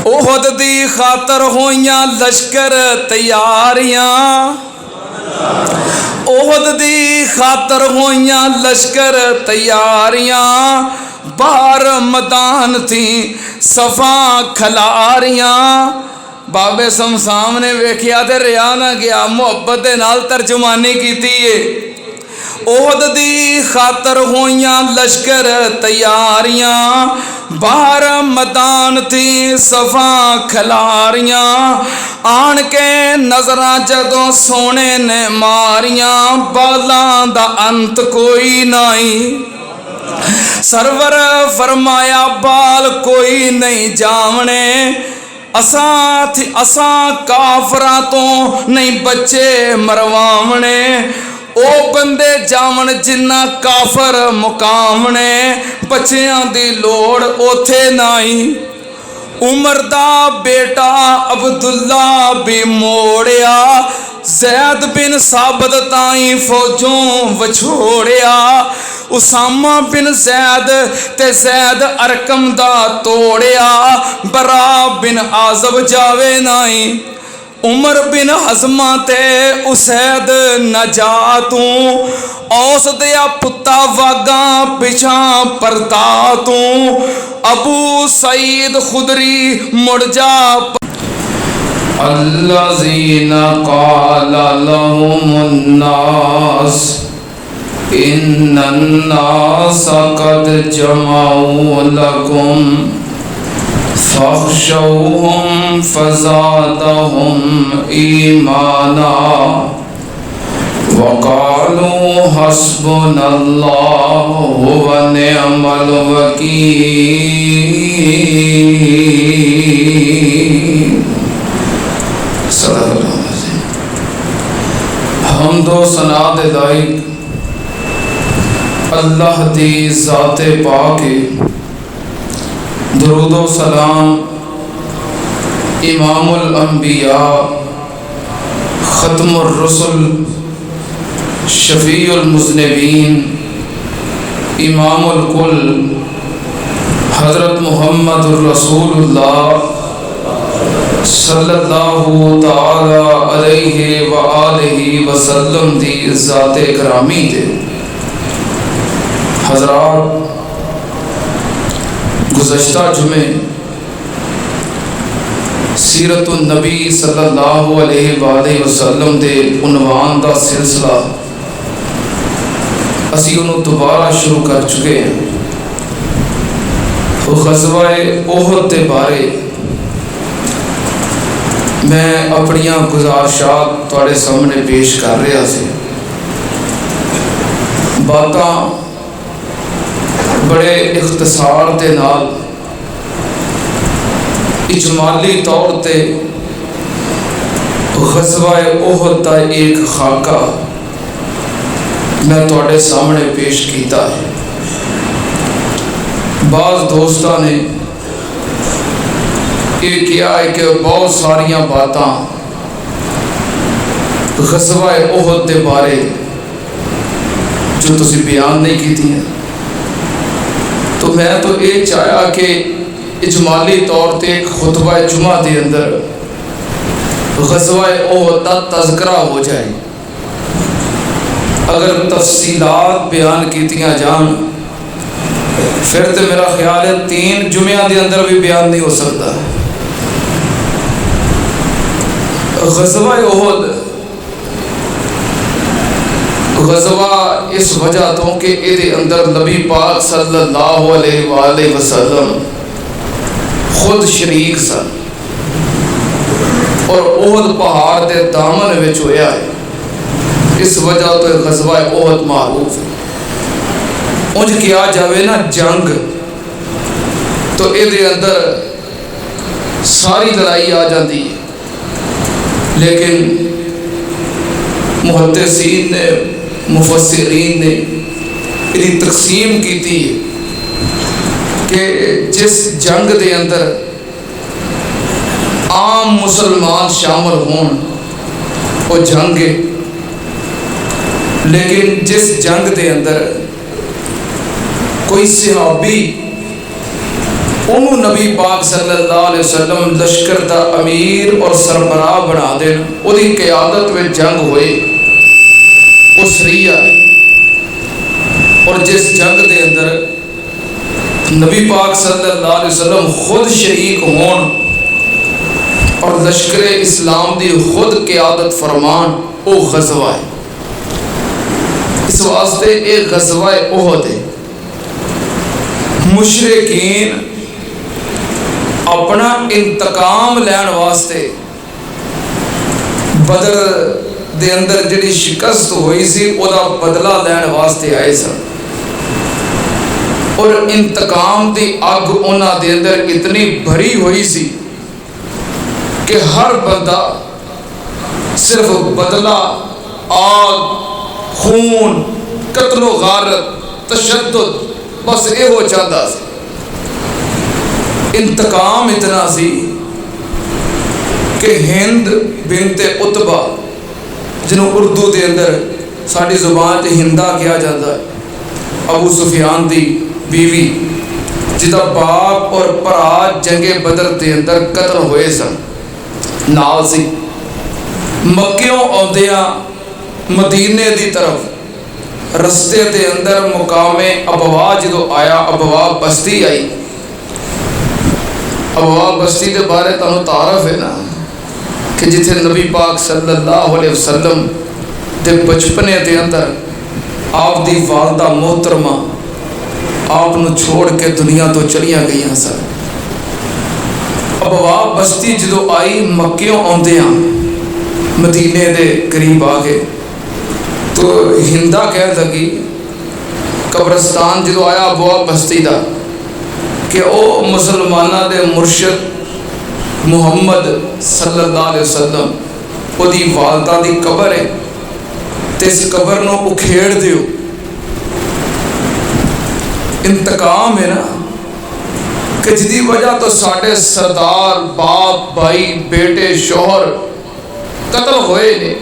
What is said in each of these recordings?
ओहद दी खातर होइयां लश्कर तैयारियां, ओहद दी खातर होइयां लश्कर तैयारियां, बाहर मैदान थी सफा खलारियां। बाबे समसाम ने वेखिया ते रिया ना गया, मुहब्बत दे नाल तर्जुमानी कीती है। ओहद दी खातर होइयां लश्कर तैयारियां, बाहर मैदान थी सफा खलारियां, आन के नजरां जदों सोने ने मारियां, बालां दा अंत कोई नहीं। सरवर फरमाया बाल कोई नहीं जावने, असा काफरां तो नहीं बच्चे मरवावने। ओ बंदे जावन जिन्ना काफर मुकावने, बच्चियां दी लोड़ ओथे नाई। उमर दा बेटा अब्दुल्ला भी मोड़िया, जैद बिन साबित ताई फौजों वछोड़िया। उसामा बिन जैद ते जैद अरकम दा तोड़िया, बरा बिन आजब जावे नाई। उमर बिन हजमा ते उसैद नजातू, औस दिया पुत्ता वागा पिछा परता तू। अबू सईद खुदरी मुड़ जा। अल्लज़ीना क़ाला लहुमुन्नास इन्नन्नास क़द जमऊ लकुम फ़ख़्शौहुम फ़ज़ादहुम ईमाना वक़ालू हस्बुनल्लाहु व निअमल वकील। हमदो सना दे लायक अल्लाह दी ज़ाते पाक है। दुरूद व सलाम इमामुल अंबिया ख़त्मुर रसूल शफ़ीउल मुज़निबीन इमामुल कुल हज़रत मुहम्मदुर रसूलुल्लाह सल्लल्लाहु ताला अलैहि व आलिहि वसल्लम दी ज़ाते करामी दे। हज़रात, गुज़श्ता जुमे सीरतुन नबी सल्लल्लाहु अलैहि वसल्लम दे उन्वान दा सिलसिला असी उन्होंने दोबारा शुरू कर चुके हैं। ग़ज़वाए ओहद के बारे मैं अपनियां गुज़ारिशात तुहाडे सामने पेश कर रहा सी। बातां बड़े इख्तिसार के नाल इजमाली तौर पर ग़ज़वाए ओहद का एक खाका मैं तुहाडे सामने पेश किया है। बाज़ दोस्तों ने ये किया है कि बहुत सारिया बातां ग़ज़वाए ओहद के बारे जो तुसी बयान नहीं की, तो मैं तो ये चाहा कि इजमाली तौर पर खुतबा जुमा के अंदर ग़ज़वाए ओहद का तज़किरा हो जाए। अगर तफसीलात बयान कीतियां जान फिर तो मेरा ख्याल है 3 जुमिया के अंदर भी बयान नहीं हो सकता। ग़ज़वा ओहद ग़ज़वा इस वजह तो कि ये अंदर नबी पाक सल्लल्लाहु अलैहि वसल्लम खुद शरीक सन और ओहद पहाड़ के दामन विच होया है। इस वजह तो ग़ज़वा ओहद मारूफ है। उंज किया जाए ना जंग तो ये अंदर सारी लड़ाई आ जाती है, लेकिन मुहद्दिसीन ने मुफस्सिरीन ने इसकी तकसीम की थी कि जिस जंग के अंदर आम मुसलमान शामिल हों वो जंग है, लेकिन जिस जंग के अंदर कोई सहाबी उन्होंने नबी पाक सल्लल्लाहु अलैहि वसल्लम लश्कर का अमीर और सरबराह बना देन, उहदी क़यादत में जंग होए वो सरिया। और जिस जंग के अंदर नबी पाक सल्लल्लाहु अलैहि वसल्लम खुद शरीक होन और लश्कर इस्लाम की खुद क़यादत फरमान, वो गज़वा है। इस वास्ते एक गज़वा उहद है। मुशरिकीन अपना इंतकाम लैन वास्ते बदर दे अंदर जिहड़ी शिकस्त हुई सी उहदा बदला लैन वास्ते आए सन। और इंतकाम की अग उन्हां दे अंदर इतनी भरी हुई सी कि हर बंदा सिर्फ बदला, आग, खून, कत्लो गारत, तशद्दुद बस यो चाहता सी। इंतकाम इतना सी कि हिंद बिनते उतबा, जिन्होंने उर्दू के अंदर साड़ी जुबान से हिंदा कहा जाता है, अबू सुफियान की बीवी जिदा बाप और भरा जंगे बदर के अंदर कतल हुए सन, नाल सी। मक्कियों आउंदियां मदीने की तरफ रस्ते के अंदर मुकामे अबवा जो आया, अबवा बस्ती आई। अबवा बस्ती के बारे तुहानू तारफ है ना कि जिथे नबी पाक सल्लल्लाहु अलैहि वसल्लम के बचपने के अंदर आप दी वालदा मोहतरमा आप नू छोड़ के दुनिया तो चलिया गई सन। अबवा बस्ती जो आई, मक्कियों आउंदियां मदीने के करीब आ गए तो हिंदा कह लगी, कब्रस्तान जो आया अबवा बस्ती का, कि वह मुसलमाना के मुर्शद मुहम्मद सल्लल्लाहु अलैहि वसल्लम उहदी वालदा की कबर है, तो इस कबर नू उखेड़ दियो। इंतकाम है ना कि जिसकी वजह तो साढ़े सरदार, बाप, भाई, बेटे, शोहर कतल होए ने,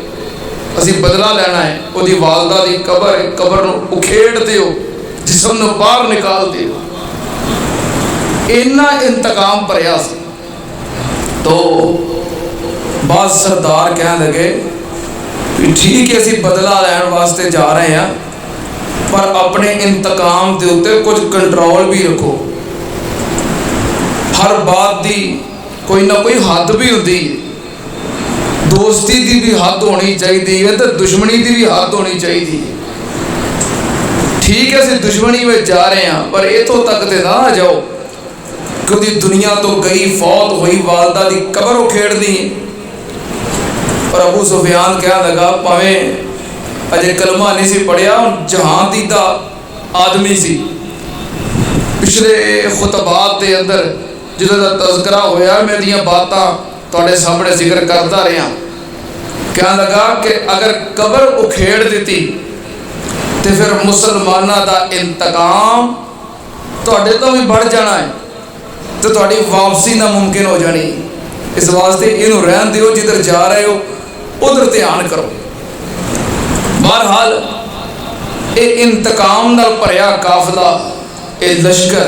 असी बदला लेना है। उहदी वालदा की कबर है, कबर नू उखेड़ दियो, जिस्म नू बाहर निकाल दियो। इन्ना इंतकाम भरिया सी। तो बाद सरदार कह लगे ठीक है, असी बदला लैन वास्ते जा रहे हैं, पर अपने इंतकाम के उत्ते कुछ कंट्रोल भी रखो। हर बात की कोई ना कोई हद भी होती है, दोस्ती की भी हद होनी चाहिए तो दुश्मनी की भी हद होनी चाहिए। ठीक है, असी दुश्मनी में जा रहे हैं, पर इतों तक तो ना जाओ कि दुनिया तो गई, फौत हुई, वालदा की कबर उखेड़ दी। और अबू सुफियान क्या लगा, भावें अजे कलमा नहीं सी पढ़िया, जहां दीदा आदमी सी। पिछले खुतबात के अंदर जिदा का तज़करा होया, मैं दियां बातां तुहाडे सामने जिक्र करता रहा। क्या लगा कि अगर कबर उखेड़ दी तो फिर मुसलमाना का इंतकाम तुहाडे तो भी बढ़ जाना है, तो तुहाडी वापसी नामुमकिन हो जानी। इस वास्ते इनू रहन दिओ, जिधर जा रहे हो उधर ध्यान करो। बहरहाल ये इंतकाम नाल भरिया काफिला, ये लश्कर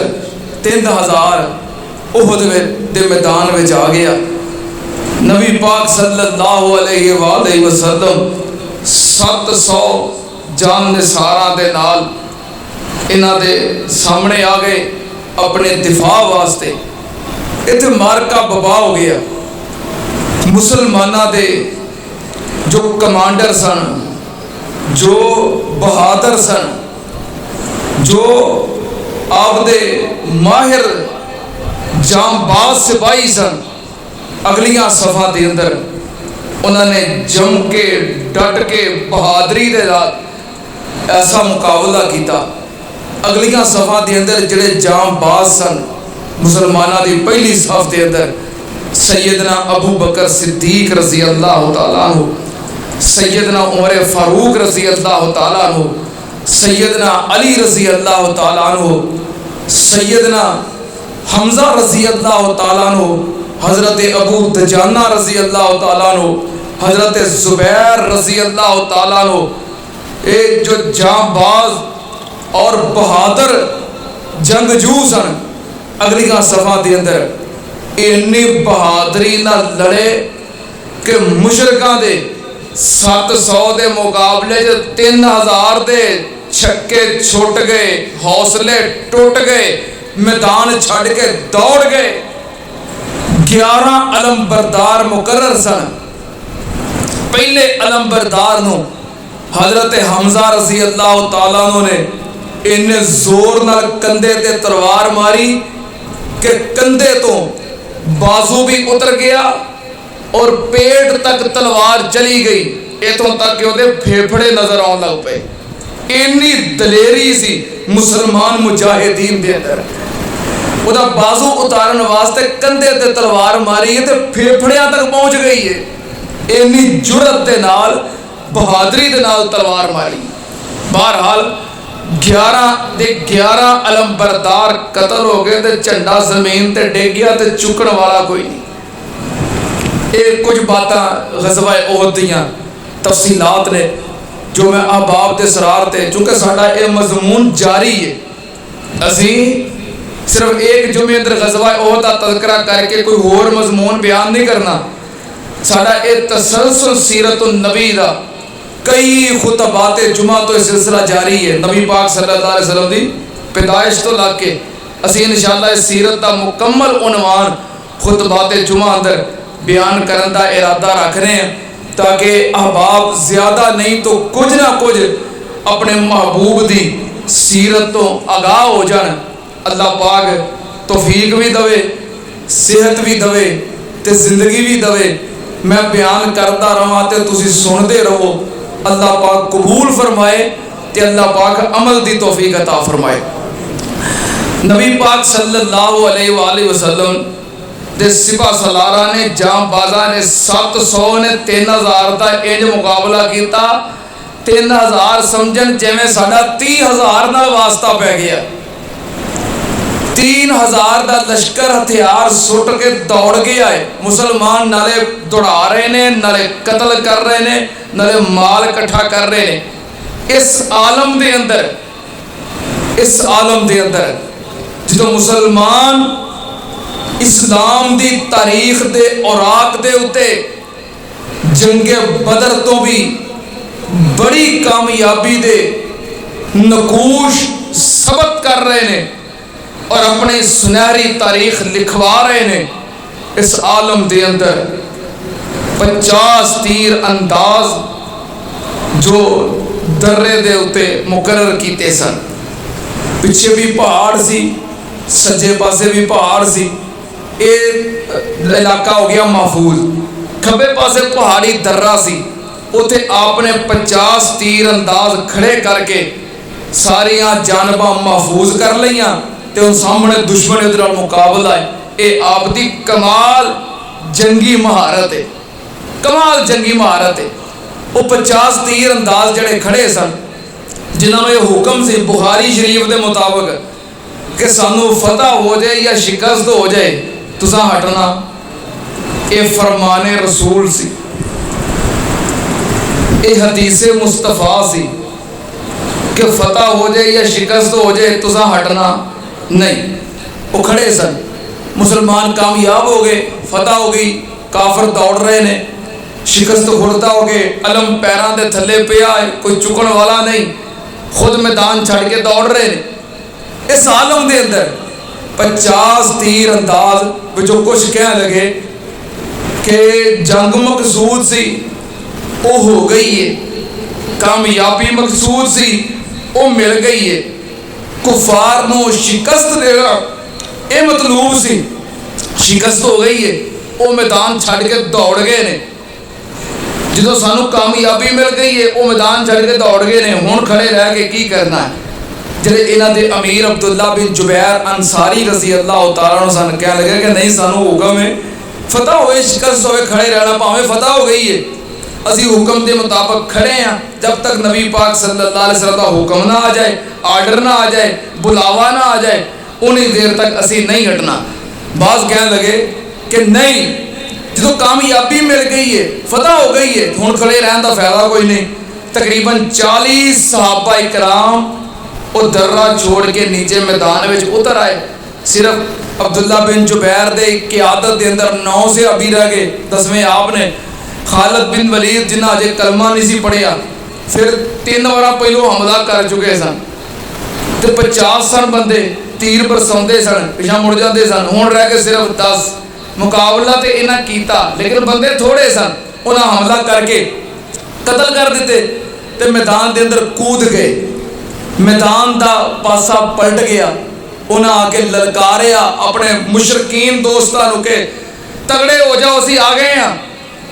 3000 उहद दे मैदान में आ गया। नबी पाक सल्लल्लाहु अलैहि वसल्लम 700 जान निसारा दे नाल इन्हां दे सामने आ गए अपने दिफा वास्ते। इत्थे मारका बबा हो गया। मुसलमाना दे जो कमांडर सन, जो बहादुर सन, जो आपदे माहिर जांबाज सिपाही सन, अगलियां सफा के अंदर उन्होंने जम के डट के बहादरी के साथ ऐसा मुकाबला किया। अगलियां सफा के अंदर जिहड़े जांबाज सन मुसलमाना की पहली सफ के अंदर सैयदना अबू बकर सिद्दीक रजी अल्लाह तआला अन्हु, सैयदना उमर फारूक रजी अल्लाह तआला अन्हु, सैयदना अली रजी अल्लाह तआला अन्हु, सैयदना हमजा रजी अल्लाह तआला अन्हु, हज़रत अबू दजाना रजी अल्लाह तआला अन्हु, हज़रत ज़ुबैर रजी अल्लाह तआला अन्हु, एक जो जांबाज और बहादुर जंगजू सन, अगलियां सफा के अंदर इन्नी बहादरी नाल लड़े कि मुशरकां दे 700 के मुकाबले 3000 के छक्के छुट गए, हौसले टुट गए, मैदान छड़ के दौड़ गए। 11 अलमबरदार मुकर्रर सन। पहले अलमबरदार नूं हजरत हमजा रजी अल्लाह तआला अन्हु ने इन्ने जोर नाल कंधे ते तलवार मारी कि कंधे तो बाजू भी उतर गया और पेट तक तलवार चली गई, इतों तक कि उहदे फेफड़े नजर आउण लग पे। इन्नी दलेरी सी मुसलमान मुजाहिदीन दे अंदर। उहदा बाजू उतारन वास्ते कंधे ते तलवार मारी है तो फेफड़ियां तक पहुंच गई है। इन्नी जुरत दे नाल, बहादरी दे नाल तलवार मारी। बहरहाल 11 अलमबरदार कतल हो गए तो झंडा जमीन ते डिग गया तो चुकण वाला कोई नहीं। ये कुछ बातां गज़वा ओहद दियां तफसीलात ने जो मैं अहबाब दे सरार ते, चूँकि साडा ये मजमून जारी है, असी सिर्फ एक जुमे अंदर गज़वा ओहद दा तज़किरा करके कोई होर मजमून बयान नहीं करना। साडा ये तसलसल सीरतुन नबी दा कई खुतबात जुमा तो सिलसिला जारी है। नबी पाक सल्लल्लाहु अलैहि वसल्लम दी पैदाइश तो लग के असी इंशाअल्लाह इस सीरत का मुकम्मल उनवान खुतबात जुमा अंदर बयान करने का इरादा रख रहे हैं, ताकि अहबाब ज़्यादा नहीं तो कुछ ना कुछ अपने महबूब की सीरत तो आगाह हो जान। अल्लाह पाक तौफीक भी दवे, सेहत भी दवे ते जिंदगी भी दवे। मैं बयान करता रहा तो तुसी सुनते रहो। अल्लाह पाक कबूल फरमाए ते अल्लाह पाक अमल दी तौफीक अता फरमाए। नबी पाक सल्लल्लाहु अलैहि वसल्लम दे सिपा सलारा ने, जांबाजा ने 700 ने 3000 का इंज मुकाबला किया। 3000 समझन जिवें साडा 30,000 नाल वास्ता पै गया। 3000 का लश्कर हथियार सुट के दौड़ गया है। मुसलमान नाले दौड़ा रहे ने, नाले कतल कर रहे ने, नाले माल इकट्ठा कर रहे ने। इस आलम दे अंदर जो मुसलमान इस्लाम दी तारीख दे औराक दे उते जंगे बदर तो भी बड़ी कामयाबी दे नकूश सबत कर रहे ने और अपनी सुनहरी तारीख लिखवा रहे ने। इस आलम दे अंदर 50 तीर अंदाज जो दर्रे दे उते मुकर्रर कीते सन। पिछे भी पहाड़ सी, सज्जे पासे भी पहाड़ सी। ये इलाका हो गया महफूज। खब्बे पासे पहाड़ी दर्रा सी, उते आपने 50 तीर अंदाज खड़े करके सारिया जानबा महफूज कर लिया ते उन सामने दुश्मन उधर मुकाबला है। ये आपकी कमाल जंगी महारत है, कमाल जंगी महारत है। वो 50 तीर अंदाज जड़े खड़े सन, जिन्होंने ये हुक्म से बुखारी शरीफ के मुताबिक कि सानू फतह हो जाए या शिकस्त हो जाए तुसा हटना। ये फरमाने रसूल सी, ये हदीसे मुस्तफा सी कि फतह हो जाए या शिकस्त हो जाए तुसा हटना नहीं। वो खड़े सन, मुसलमान कामयाब हो गए, फतह हो गई, काफर दौड़ रहे ने, शिकस्त खुर्दा हो गए, अलम पैरों के थले पिया है, कोई चुकन वाला नहीं, खुद मैदान छड़ के दौड़ रहे ने। इस आलम के अंदर 50 तीर अंदाज जो कुछ कह लगे कि जंग मकसूद सी वो हो गई है, कामयाबी मकसूद सी वो मिल गई है, कुफार नूं शिकस्त देना ये मतलूब सी, शिकस्त हो गई है, वो मैदान छड़ के दौड़ गए ने। जो सानू कामयाबी मिल गई है वो मैदान छड़ के दौड़ गए ने। हुण खड़े रह के की करना है? जिहड़े इन्हां दे अमीर अब्दुल्ला बिन जुबैर अंसारी रजी अल्लाह तआला अन्हु सन कह लगे कि नहीं सानू हुक्म है फतह होए शिकस्त होए खड़े रहना, भावें फतह हो गई है असी हुक्म के मुताबिक खड़े हैं। जब तक नबी पाक सल्लल्लाहु अलैहि वसल्लम का हुक्म ना आ जाए, आर्डर ना आ जाए, बुलावा ना आ जाए, उन्नी देर तक असी नहीं हटना। बाज कह लगे कि नहीं, जो कामयाबी मिल गई है, फतह हो गई है, हुण खड़े रहने का फायदा कोई नहीं। तकरीबन 40 सहाबा इकराम वो दर्रा छोड़ के नीचे मैदान में उतर आए। सिर्फ अब्दुल्ला बिन जुबैर दे क़ियादत के अंदर 9 सहाबी रह गए। 10वें आपने खालिद बिन वलीद जिन्हें अजे कलमा नहीं सी पढ़िया, फिर 3 बार पहलों हमला कर चुके सन, तो 50 सन बंदे तीर बरसाते सन, पिछा मुड़ जाते सन। हुण रह गए सिर्फ 10। मुकाबला तो इन्हें किया, लेकिन बंदे थोड़े सन। उन्हें हमला करके कतल कर दिते, तो मैदान के अंदर कूद गए। मैदान का पासा पलट गया। उन्हें आके ललकारिया अपने मुशरकीन दोस्तों के, तगड़े हो जाओ, असी आ गए हैं।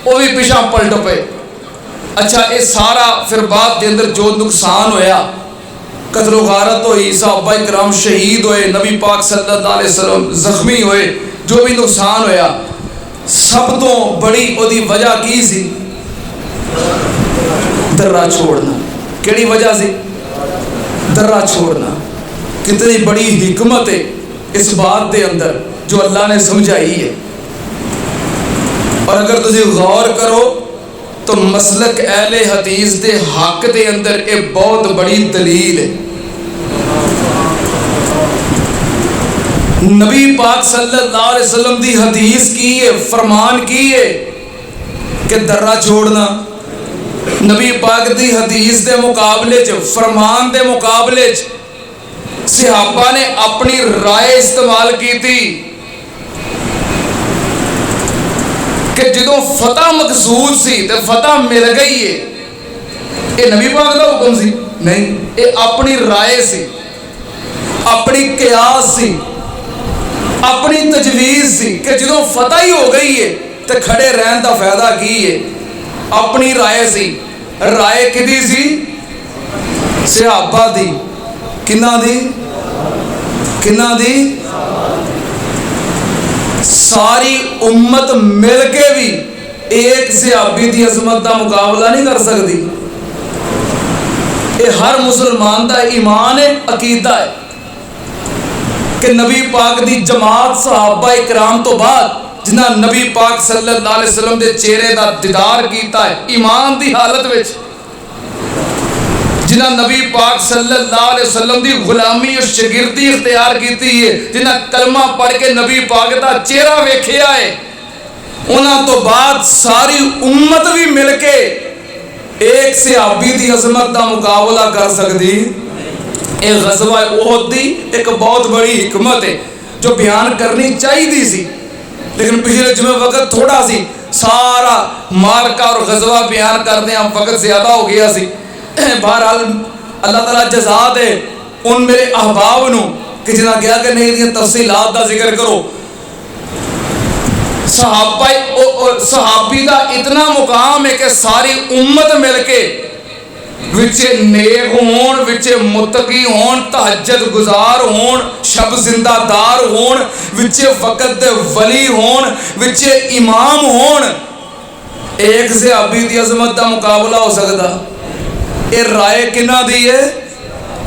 वो भी पिछा पलट पे। अच्छा, ये सारा फिर बाद के अंदर जो नुकसान होया, कतलो गारत हुई, सहाबा इकराम शहीद होए, नबी पाक सल्लल्लाहु अलैहि वसल्लम जख्मी होए, जो भी नुकसान होया, सब तो बड़ी ओदी वजह की सी? दर्रा छोड़ना। केड़ी वजह सी? दर्रा छोड़ना। कितनी बड़ी हिकमत है इस बात के अंदर जो अल्लाह ने समझाई है। और अगर तुम गौर करो तो मसलक अहले हदीस के हक के अंदर एक बहुत बड़ी दलील है। नबी पाक सल्लल्लाहु अलैहि वसल्लम की हदीस की है, फरमान की है कि दर्रा छोड़ना। नबी पाक की हदीस के मुकाबले च, फरमान के मुकाबले च सहाबा ने अपनी राय इस्तेमाल की थी कि जो फतह मकसूद सी तो फतह मिल गई है। ये नबी पाक का हुक्म सी नहीं, ये अपनी राय सी, अपनी कियास सी, अपनी तजवीज़ सी कि जो फतह ही हो गई है तो खड़े रहने का फायदा की है। अपनी राय सी। राय किदी सी? सहाबा दी। किन्ना दी? किन्ना दी? सारी उम्मत मिल के भी एक सहाबी की अजमत का मुकाबला नहीं कर सकती। ये हर मुसलमान का ईमान है, अकीदा है कि नबी पाक की जमात सहाबा इकराम तो बाद जिन्हें नबी पाक सल्लल्लाहु अलैहि वसल्लम के चेहरे का दीदार किया है ईमान की हालत में, जिन्हें नबी पाक सल्लल्लाहु अलैहि वसल्लम की गुलामी और शगिर्दी इख्तियार की है, जिन्हें कलमा पढ़ के नबी पाक का चेहरा वेखिया है, उन्होंने तो बाद सारी उम्मत भी मिल के एक सहाबी की अजमत का मुकाबला कर सकती। एक गज़वा उहद की एक बहुत बड़ी हिकमत है जो बयान करनी चाहिए सी, लेकिन पिछले जुमे वक्त थोड़ा सी सारा मारका और गज़वा बयान करते हैं, वक्त ज़्यादा हो गया सी। बहरहाल अल्लाह ताला जज़ा दे उन मेरे अहबाब नूं कि जिन्हें कहा कि नहीं दी तफसीलात का जिक्र करो। सहाबी का इतना मुकाम है कि सारी उम्मत मिल के विचे नेक होन, विचे मुत्तकी होन, तहज्जुद गुजार होन, शब जिंदादार होन, विचे वक़्त दे वली होन, विचे इमाम होन, एक सहाबी की अजमत का मुकाबला हो सकता। ये राय किन्ना दी है?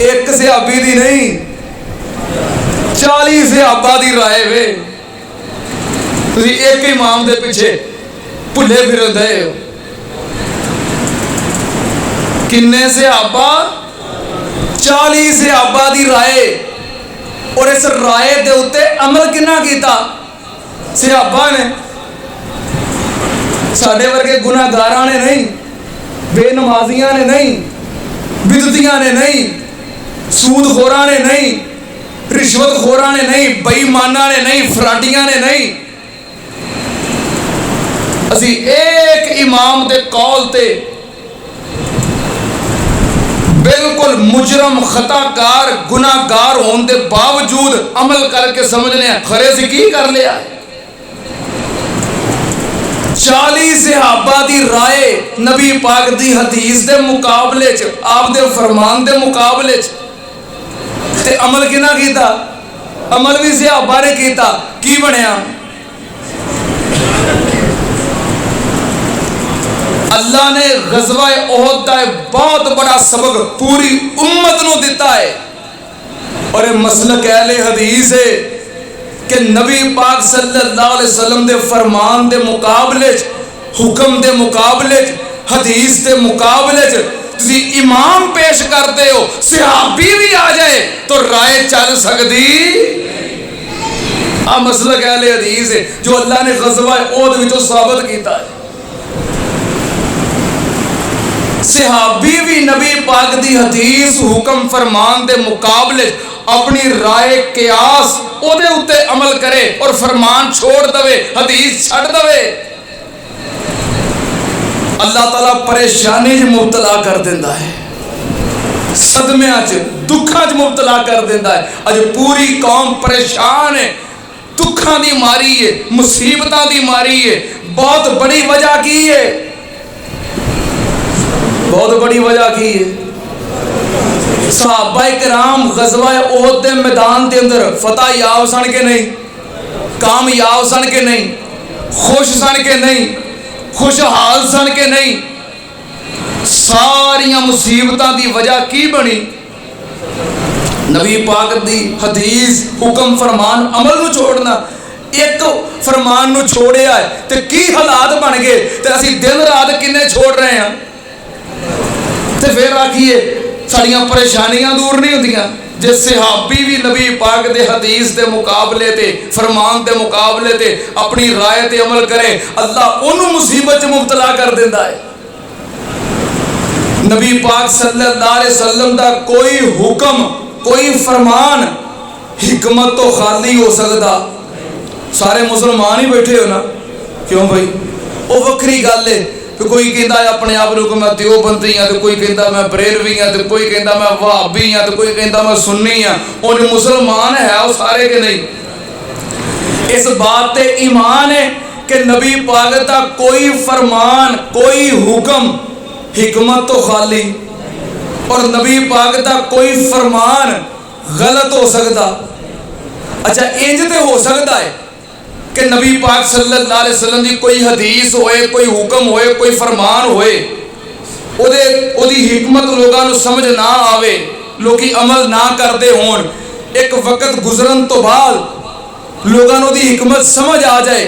एक सहाबी दी नहीं, 40 सहाबा दी राय वे। तुसीं एक इमाम दे पीछे भुले फिरदे हो। किन्ने सहाबा? 40 सहाबा दी राय। और इस राय दे उत्ते अमल किन्ना कीता? सहाबा ने। साडे वर्गे गुनाहगारां ने नहीं, बेनमाजियां ने नहीं, बिदतियां ने नहीं, सूदखोरां ने नहीं, रिश्वतखोरां ने नहीं, बेईमानां ने नहीं, फराडियां ने नहीं। असी एक इमाम दे कौल ते बिल्कुल मुजरम खताकार गुनाहगार होने के बावजूद अमल करके समझने खरे से की कर लिया। 40 सहाबा दी राय नबी पाक दी हदीस दे मुकाबले च, आप दे फरमान दे मुकाबले च, ते अमल किना कीता? अमल भी सहाबा ने कीता। की बनया? अल्लाह ने गज़वा उहद का बहुत बड़ा सबक पूरी उम्मत को दिता है। और मसलक अहले हदीस है कि नबी पाक सल्लल्लाहु अलैहि वसल्लम दे फरमान दे मुकाबले च, हुक्म दे मुकाबले च, हदीस दे मुकाबले च तुसी इमाम पेश करते हो, सहाबी भी आ जाए तो राय चल सकती। आ मसलक अहले हदीस है जो अल्लाह ने ग़ज़वा ओहद विचों साबित किया है। सहाबी भी नबी पाक दी हदीस हुक्म फरमान दे मुकाबले अपनी राय कियास ओदे उत्ते अमल करे और फरमान छोड़ दवे, हदीस छड़ दवे, अल्लाह ताला परेशानी च मुबतला कर देंदा है, सदमियां च दुखां च मुबतला कर देंदा है। अज पूरी कौम परेशान है, दुखां दी मारी है, मुसीबतां दी मारी है। बहुत बड़ी वजह की है, बहुत बड़ी वजह की है। सहाबा किराम ग़ज़वा ओहद दे मैदान के अंदर फतह याब सन के नहीं, कामयाब सन के नहीं, खुश सन के नहीं, खुशहाल सन के नहीं। सारिया मुसीबतां दी वजह की बनी? नबी पाक दी हदीस हुक्म फरमान अमल नूं छोड़ना। एक फरमान नूं छोड़िया है ते की हालात बन गए, ते असीं दिन रात किन्ने छोड़ रहे हैं, ते फिर आखिए साड़ियां परेशानियां दूर नहीं होंदियां। जे सहाबी भी नबी पाक दे हदीस दे मुकाबले ते फरमान दे मुकाबले ते अपनी राय ते अमल करे, अल्लाह उन्होंने मुसीबत च मुबतला कर देंदा है। नबी पाक सल्लल्लाहु अलैहि वसल्लम दा कोई हुक्म, कोई फरमान हिकमत तो खाली हो सकता। सारे मुसलमान ही बैठे हो ना, क्यों भाई? वो वक्री गल है। तो कोई कहता है अपने आप को मैं देवबंदी हाँ, तो कोई कहता मैं बरेलवी हाँ, तो कोई कहता मैं वहाबी हाँ, तो कोई कहता मैं सुन्नी हाँ। और मुसलमान है वो सारे के नहीं। इस बात पे ईमान है कि नबी पाक का कोई फरमान, कोई हुक्म हिकमत तो खाली, और नबी पाक का कोई फरमान गलत हो सकता। अच्छा, इंज ते हो सकता है कि नबी पाक सल्लल्लाहु अलैहि वसल्लम की कोई हदीस होए, कोई हुक्म होए, कोई फरमान होए, ओदी हिकमत लोगों को समझ ना आवे, लोग अमल ना करते होन। एक वक्त गुजरन तो बाद लोगों को हिकमत समझ आ जाए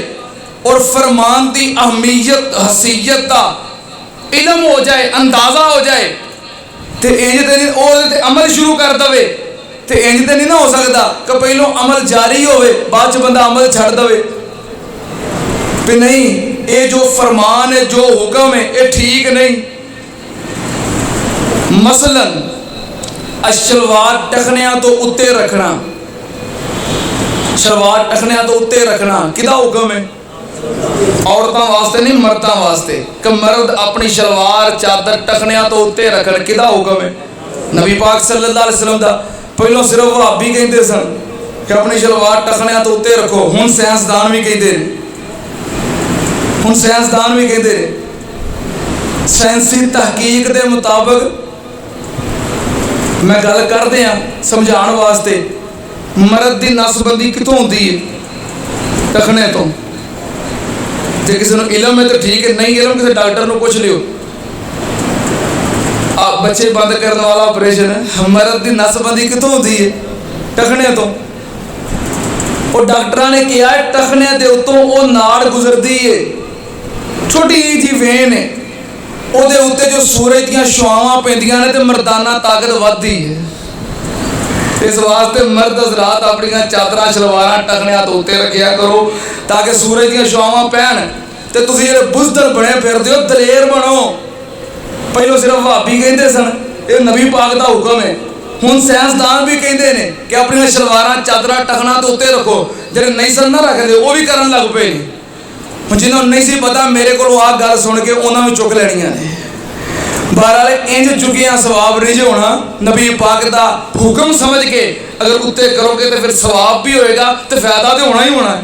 और फरमान की अहमियत हसीयत का इलम हो जाए, अंदाजा हो जाए, तो इंज ते अमल शुरू कर दे। तो इंज तो नहीं ना हो सकता कि पहलों अमल जारी होवे बाद च बंदा अमल छड़ दे। भी नहीं, ये जो फरमान है, जो हुक्म है, ये ठीक नहीं। मसलन शलवार टखनिया तो उत्ते रखना, शलवार टखनिया तो उत्ते रखना किदा हुक्म है? औरतों वास्ते नहीं, मर्दां वास्ते। कि मर्द अपनी शलवार चादर टखनिया तो उत्ते रखन किदा हुक्म है? नबी पाक सल्लल्लाहु अलैहि वसल्लम दा। पहलों सिर्फ वहाबी कहते सन कि अपनी शलवार टखनिया तो उत्ते रखो, हुण साइंसदान भी कहते हैं, हुण साइंसदान भी कहते हैं। साइंसी तहकीक के मुताबिक मैं गल करदे हां समझाने वास्ते, मर्द की नसबंदी कितों होती है? टखने तो। जे किसी को इलम है तो ठीक है, नहीं इलम किसी डॉक्टर को पूछ लियो। आप बच्चे बंद करने वाला ऑपरेशन है, मर्द की नसबंदी कितों होती है? टखने तो। और डॉक्टर ने कहा टखने के उत्तों वो नाड़ गुजरती है, छोटी जी वेन है, ਉਹਦੇ ਉੱਤੇ जो सूरज ਦੀਆਂ ਛਾਵਾਂ ਪੈਂਦੀਆਂ ਨੇ ਤੇ ਮਰਦਾਨਾ ਤਾਕਤ ਵੱਧਦੀ है। इस वास्ते मर्द हज़रात अपनियां चादरां शलवारां टखनियां तो उत्ते रखिया करो ताकि सूरज ਦੀਆਂ ਛਾਵਾਂ पैन ते तुसीं ਜਿਹੜੇ बुज़दल बने फिरदे हो दलेर बनो। पहलों सिर्फ वहाबी कहते सन, ये नबी पाक का हुक्म है। हुण साइंसदान भी कहते हैं कि अपनियां शलवारां चादरां टखना तो उत्ते रखो। ਜਿਹੜੇ नहीं सन ना रखते वो भी करन लग पे। जिन्होंने नहीं सी पता मेरे को आ गल सुन के उन्होंने भी चुक लैनियां ने। बहरहाल इंज चुकिया सवाब नहीं जो होना। नबी पाक का हुक्म समझ के अगर उत्ते करोगे तो फिर सवाब भी होएगा, तो फायदा तो होना ही होना है।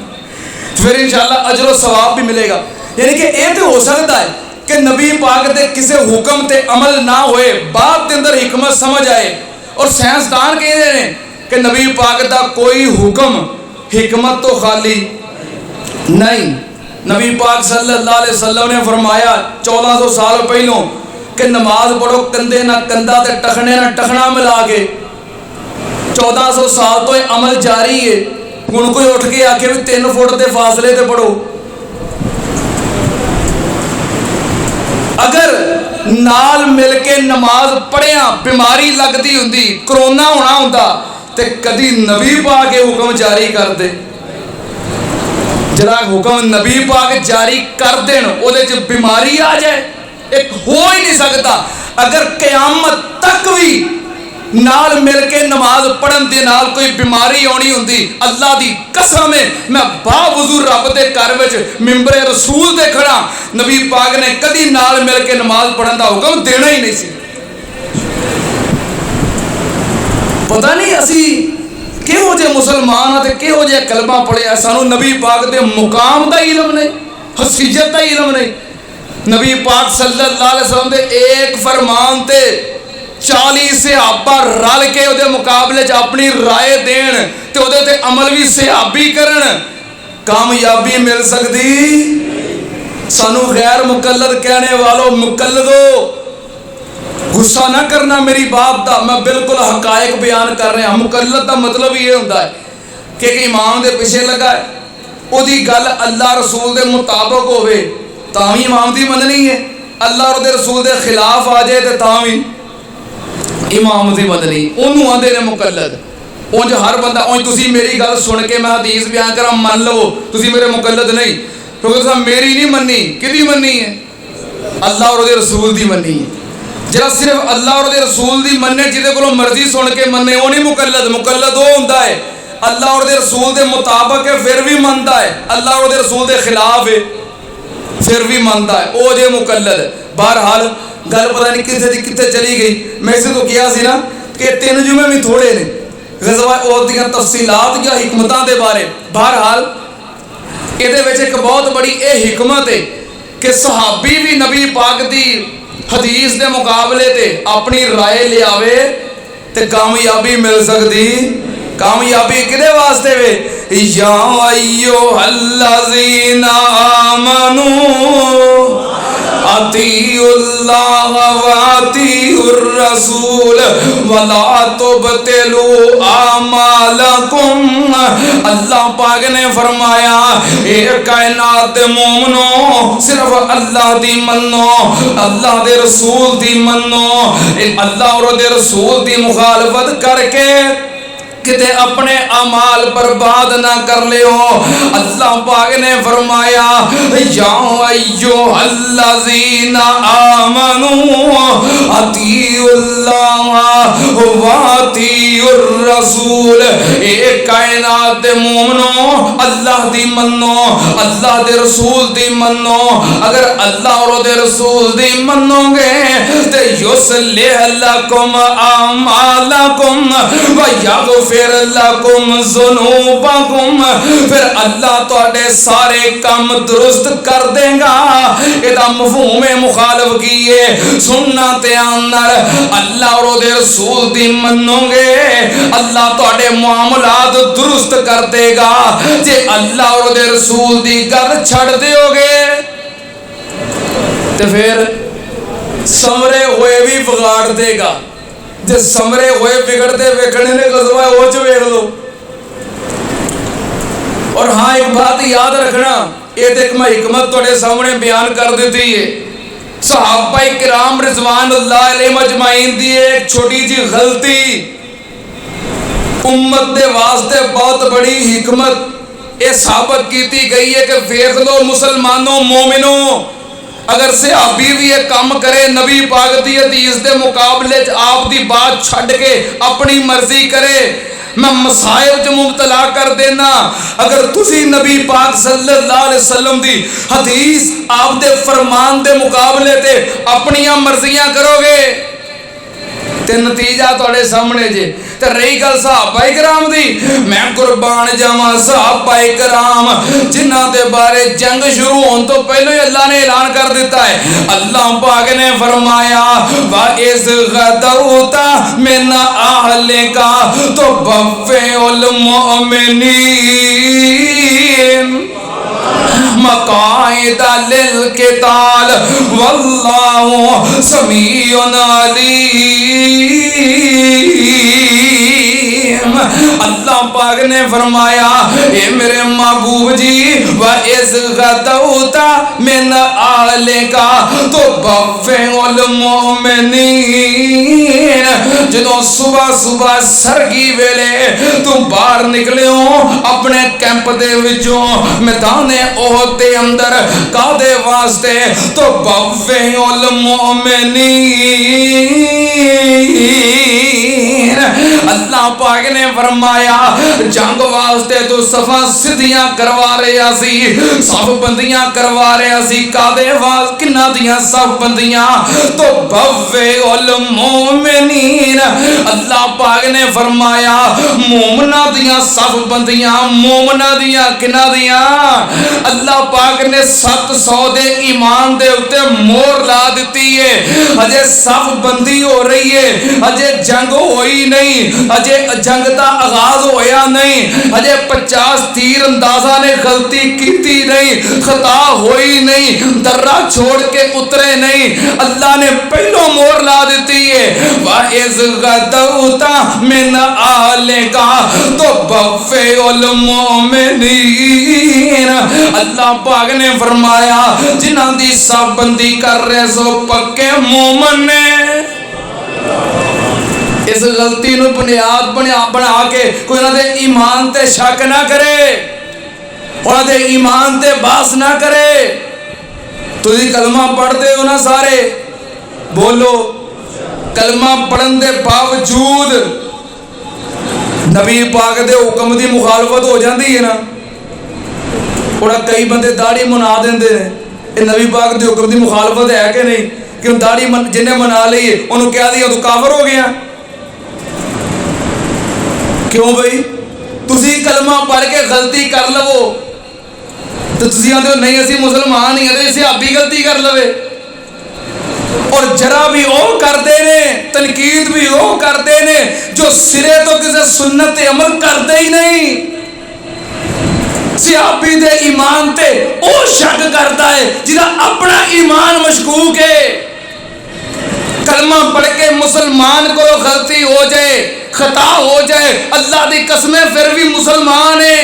फिर इंशाअल्लाह अजर सवाब भी मिलेगा। यानी कि यह तो हो सकता है कि नबी पाक के किसी हुक्म ते अमल ना होए, बाद के अंदर हिकमत समझ आए। और साइंसदान कहते हैं कि नबी पाक का कोई हुक्म हिकमत तो खाली नहीं। नबी पाक सल्लल्लाहु अलैहि वसल्लम ने फरमाया 1400 साल पहलों कि नमाज पढ़ो कंधे ना कंधा ते टखने ना टखना मिला के। 1400 साल तो अमल जारी है। हुण कोई उठ के आके भी 3 फुट के फासले ते पढ़ो। अगर नाल मिल के नमाज पढ़िया बीमारी लगती होंदी, कोरोना होना होंदा, ते कदी नबी पाक के हुक्म जारी कर दे। जरा हुक्म नबी पाक जारी कर देन ओदे च बीमारी आ जाए, एक हो ही नहीं सकता। अगर क़यामत तक भी नाल मिल के नमाज पढ़न दे नाल कोई बीमारी आनी होंदी, अल्लाह दी कसम है मैं बावजू रब दे घर विच मिंबरे रसूल ते खड़ा, नबी पाक ने कदी नाल मिल के नमाज पढ़न दा हुक्म देना ही नहीं सी। पता नहीं असी किहो जे मुसलमान ते किहो जे कलमा पढ़िया, सानू नबी पाक दे मुकाम दा इल्म नहीं, हसीयत दा इल्म नहीं। नबी पाक सल्लल्लाहु अलैहि वसल्लम दे एक फरमान ते 40 सहाबा रल के उहदे मुकाबले च अपनी राय देन ते उहदे ते अमल भी सहाबी करन, कामयाबी मिल सकदी। सानू गैर मुकल्लद कहने वालों, मुकल्लदो गुस्सा ना करना मेरी बात का, मैं बिल्कुल हकायक बयान कर रहा। मुकल्लद का मतलब ये होता है कि इमाम के पिछे लगा है, उसकी गल अल्लाह रसूल के मुताबिक होवे तां भी इमाम की मननी है, अल्लाह और रसूल के खिलाफ आ जाए तो तां भी इमाम की मननी, उन्होंने आते हैं मुकल्लद। उंज हर बंदा उंज तुसी मेरी गल सुन के मैं हदीस बयान करा मन लो, तुसी मेरे मुकल्लद नहीं, क्योंकि तुम मेरी नहीं मननी, किहदी मननी है? अल्लाह और रसूल की मननी है। जरा सिर्फ अल्लाह और रसूल की मन्ने, जिदे कोलों मर्जी सुन के मन्ने, वो नहीं मुकल्लद। मुकल्लद वो होंदा है अल्लाह और रसूल के मुताबिक है फिर भी मनता है, अल्लाह और रसूल के खिलाफ है फिर भी मनता है, वो जे मुकल्लद। बहरहाल गल पता नहीं कितने कितने चली गई। मैं इसे तो किया सी ना कि 3 जुमे भी थोड़े ने गज़वा उहद दी तफसीलात या हिकमतां दे बारे। बहरहाल इहदे विच एक बहुत बड़ी ये हिकमत है कि सहाबी भी नबी पाक दी हदीस के मुकाबले ते अपनी राय लियावे ते कामयाबी मिल सकती। कामयाबी किदे वास्ते वे? या अय्युहल्लज़ीना आमनू अतीउल्लाह व अतीउर रसूल वला तुबतिलू आमालकुम। अल्लाह पाक ने फरमाया ए कायनात दे मोमनो, सिर्फ अल्लाह दी मन्नो, अल्लाह दे रसूल दी मन्नो। अल्लाह और दे रसूल दी मुखालफत करके किते अपने अमाल बर्बाद ना कर लियो। अल्लाह पाक ने फरमाया या अय्युहल्लज़ीना आमनू अतीउल्लाह व अतीउर रसूल। ए कायनात दे मोमनो, अल्लाह दी मन्नो, अल्लाह दे रसूल दी मन्नो। अगर अल्लाह और दे रसूल दी मन्नोगे ते युस्लिह लकुम आमालकुम व यगफिर लकुम ज़ुनूबकुम। फिर अल्लाह तुहाडे सारे काम दुरुस्त कर देगा। इहदा मफ़हूम मुखालफ की है सुनना ध्यान नाल। अल्लाह और उहदे रसूल दी मन्नोगे अल्लाह तुहाडे मुआमलात दुरुस्त कर देगा। जे अल्लाह और उहदे रसूल दी गल छड़ दिओगे तो फिर समरे हुए भी बिगाड़ देगा। जे समरे हुए बिगड़ते वेखने ने गज़वा वो च वेख लो। और हाँ एक बात याद रखना, ये देख मैं हिकमत तुहाडे सामने बयान कर दी है। सहाबा किराम रिज़वानुल्लाह अलैहिम अजमाइन दी एक छोटी जी गलती उम्मत दे वास्ते बहुत बड़ी हिकमत ये साबित की गई है कि वेख लो मुसलमानों मोमिनों, अगर सहाबी भी ये काम करे नबी पाक दी हदीस दे मुकाबले आप दी बात छड़ के अपनी मर्जी करे, मैं मसाइब च मुबतला कर देना। अगर तुसी नबी पाक सल्लल्लाहु अलैहि वसल्लम दी हदीस आप दे फरमान दे मुकाबले ते अपनियां मर्जियां करोगे ते नतीजा तुहाडे सामने जे। ते रही गल सहाबा इकराम दी, मैं कुर्बान जावां सहाबा इकराम जिन्हां दे बारे जंग शुरू होने तो पहले ही अल्लाह ने ऐलान कर दिता है। अल्लाह पाक ने फरमाया वा इज़ गदौता मिन अहलिका तो बव्विउल मुमिनीन मकाइदा लिल किताल वल्लाहु समीउन अलीम। अल्लाह पाक ने फरमाया ए मेरे महबूब जी व इस गदौता मिन आलेका तो बफ़ेउल मोमिनीन जो सुबह सुबह सरगी वेले तू बाहर निकले हो अपने कैंप दे विचों मैदाने ओहद दे अंदर कादे वास्ते तो बफ़ेउल मोमिनीन अल्लाह पाक ने फरमाया जंग वास्ते तो सफा सीधियां करवा रहा सी सब बंदियां करवा रहा सी कादे वास किन्ना दियां सब बंदियां तो बफ़ेउल मोमिनीन अल्लाह पाक ने फरमाया मोमना दियां सब बंदियां मोमना दियां किन्ना दियां अल्लाह पाक ने 700 दे ईमान दे उत्ते मोहर ला दी है अजे सब बंदी हो रही है अजे जंग होई नहीं अजे जंग का आगाज होया नहीं अजे 50 तीर अंदाजा ने गलती की नहीं खता होई नहीं दर्रा छोड़ के उतरे नहीं अल्लाह ने पहलो मोहर ला दी है वाइज़ गदौता मिन आलेका तो बफ़ेउल मोमिनीन अल्लाह पाक ने फरमाया जिन्हां दी सब बंदी कर रहे सो पक्के मोमन ने इस गलती नूं बुनियाद बना के कोई उन्हां दे ईमान ते शक ना करे उन्हां दे ईमान ते बास ना करे तुसीं कलमा पढ़दे हो ना सारे बोलो कलमा पढ़न दे बावजूद नबी पाक दे हुक्म दी मुखालफत हो जाती है ना और कई बंदे दाढ़ी मना देंदे ने ये नबी पाक दे हुक्म दी मुखालफत है कि नहीं कि दाढ़ी जिन्हें मना ली उन्होंने कह दिया तू काफर हो गया क्यों भाई तुसी कलमा पढ़ के गलती कर लवो तो तुसी आते हो नहीं असी मुसलमान ही हैं सहाबी गलती कर लवे और जरा भी वो करते ने तनकीद भी वो करते ने जो सिरे तो किसी सुन्नत अमल करते ही नहीं सहाबी दे ईमान ते वो शक करता है जिदा अपना ईमान मशकूक है कलमा पढ़ के मुसलमान को गलती हो जाए खता हो जाए अल्लाह दी कसमें फिर भी मुसलमान है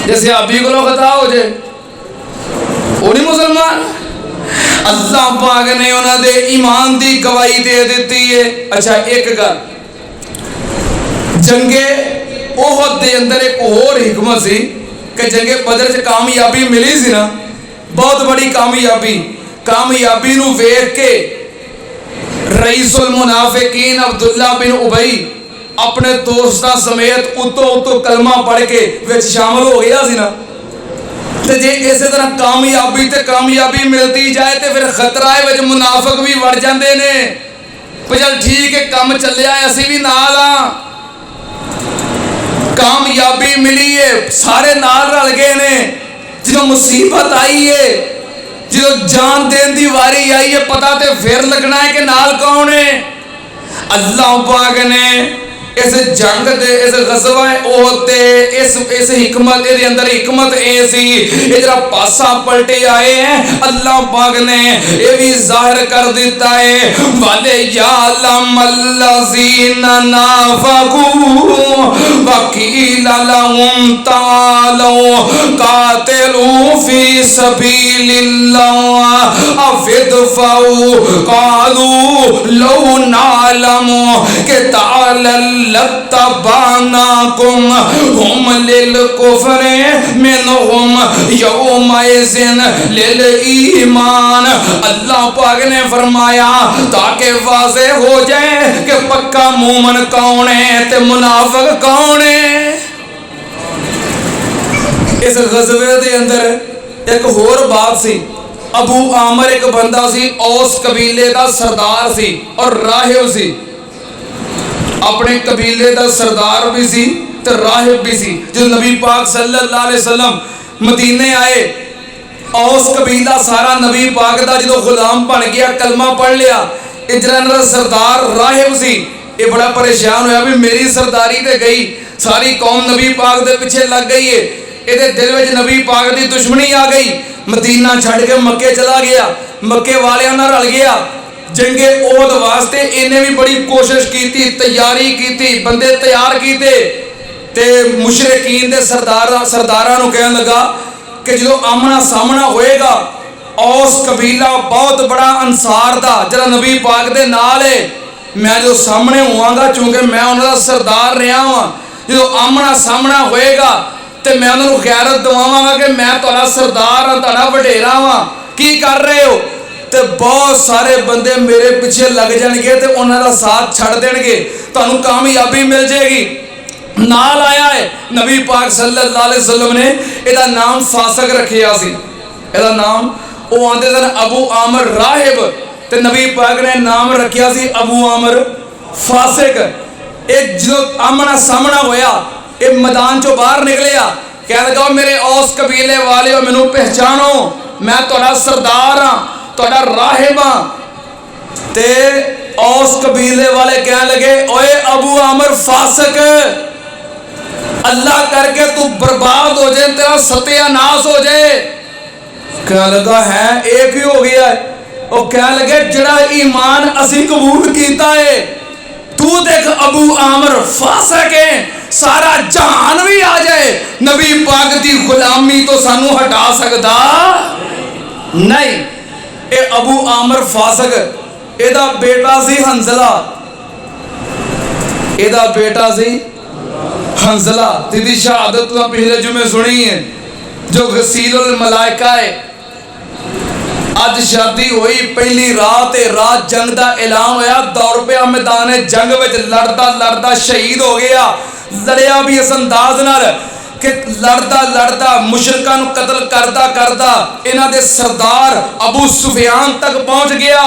जैसे अभी को खता हो जाए वो नहीं मुसलमान अल्लाह पाक ने उन्होंने ईमान दी गवाही दे दी है। अच्छा एक गल जंगे ओहद दे अंदर एक और हिकमत सी कि जंगे बदर च कामयाबी मिली सी ना बहुत बड़ी कामयाबी नूं वेख के रईसुल मुनाफिकीन अब्दुल्ला बिन उबई अपने दोस्तां समेत उतो कलमा पढ़ के विच शामिल हो गया सी ना ते जे इस तरह कामयाबी मिलती जाए तो फिर खतरा है विच मुनाफिक भी वड़ जाते ने चल ठीक है काम चलिया असी भी नाल हाँ कामयाबी मिली है सारे नाल रल गए ने जो मुसीबत आई है जो जान देन दी वारी आई है पता तो फिर लगना है कि नाल कौन है अल्लाह पाक ने इस जंग दे इस गज़वा ओहद ते इस हिकमत दे अंदर हिकमत ए सी इधर पासा पलटे आए हैं अल्लाह पाक ने ये भी जाहिर कर देता है वाले यालम अल्लज़ीना नाफकू वकील लहुम तालू कातिलू फी सबीलिल्लाह अफिदफऊ कालू लौ नालमु के तालल लत्तबानाकुम हुम लिल कुफ्रे मिनहुम यौमइज़िन लिल ईमान अल्लाह पाक ने फरमाया ताकि वाज़े हो जाए कि पक्का मोमन कौन है ते मुनाफिक कौन है। इस गज़वे दे अंदर एक होर बात सी अबू आमर एक बंदा सी औस कबीले का सरदार सी और राहिब सी अपने कबीले का सरदार भी सी तो राहिब भी सी जो नबी पाक सल्लल्लाहु अलैहि वसल्लम मदीने आए औस कबीला सारा नबी पाक का जो गुलाम बन गया कलमा पढ़ लिया इजरा सरदार राहिब सी ये बड़ा परेशान होया भी मेरी सरदारी ते गई सारी कौम नबी पाक के पीछे लग गई है ये दिल में नबी पाक की दुश्मनी आ गई मदीना छड़ के मक्के चला गया मक्के वालियां नाल रल गया जंगे ओहद वास्ते इन्हें भी बड़ी कोशिश की, तैयारी की, बंदे तैयार किए ते मुशरिकीन दे सरदारां नूं कहन लगा कि जो आमना सामना होएगा औस कबीला बहुत बड़ा अंसार दा जरा नबी पाक दे नाल है, मैं जो सामने होवांगा चूंकि मैं उन्हां दा सरदार रहा वां, जो आमना सामना होएगा तो मैं उन्होंने गैरत दवावांगा कि मैं तुहाडा सरदार हाँ, तुहाडा वडेरा वां, की कर रहे हो। तो बहुत सारे बंदे मेरे पीछे लग जाएंगे तो उन्होंने साथ छड़ देंगे, तुहानूं कामयाबी मिल जाएगी। नाल आया है नबी पाक सल्लल्लाहु अलैहि वसल्लम ने इहदा नाम फासक रखिया सी, इहदा नाम वो आंदे सन अबू आमर राहिब, ते नबी पाक ने नाम रखिया सी अबू आमर फासिक। एक जो आमना सामना होया, ये मैदान चो बाहर निकलिया, कह लगा मेरे औस कबीले वाले मैनू पहचानो, मैं तुहाडा सरदार हाँ, तुहाडा राहिब हाँ। ते औस कबीले वाले कह लगे ओए अबू आमर फासिक, अल्लाह करके तू बर्बाद हो जाए, तेरा सत्यानाश हो जाए। कह लगा है एक ही हो गया है। वो कह लगे जड़ा ईमान असी कबूल किया है, तू देख अबू आमर फासिक है, सारा जहान भी आ जाए नबी पाक की गुलामी तो सानू हटा सकता नहीं। ये अबू आमर फासिक, एदा बेटा सी हंजला, एदा बेटा सी हंजला, तेरी शहादत तो पिछले जुमे सुनी है, जो गसीलुल मलाइका है। अज शादी हुई पहली रात है, रात जंग का ऐलान होया, दौड़ पिया मैदान जंग में, लड़दा लड़दा शहीद हो गया। लड़िया भी इस अंदाज नाल कि लड़दा लड़दा मुशरिकां नूं कतल करदा करदा इन्हां दे सरदार अबू सुफियान तक पहुंच गया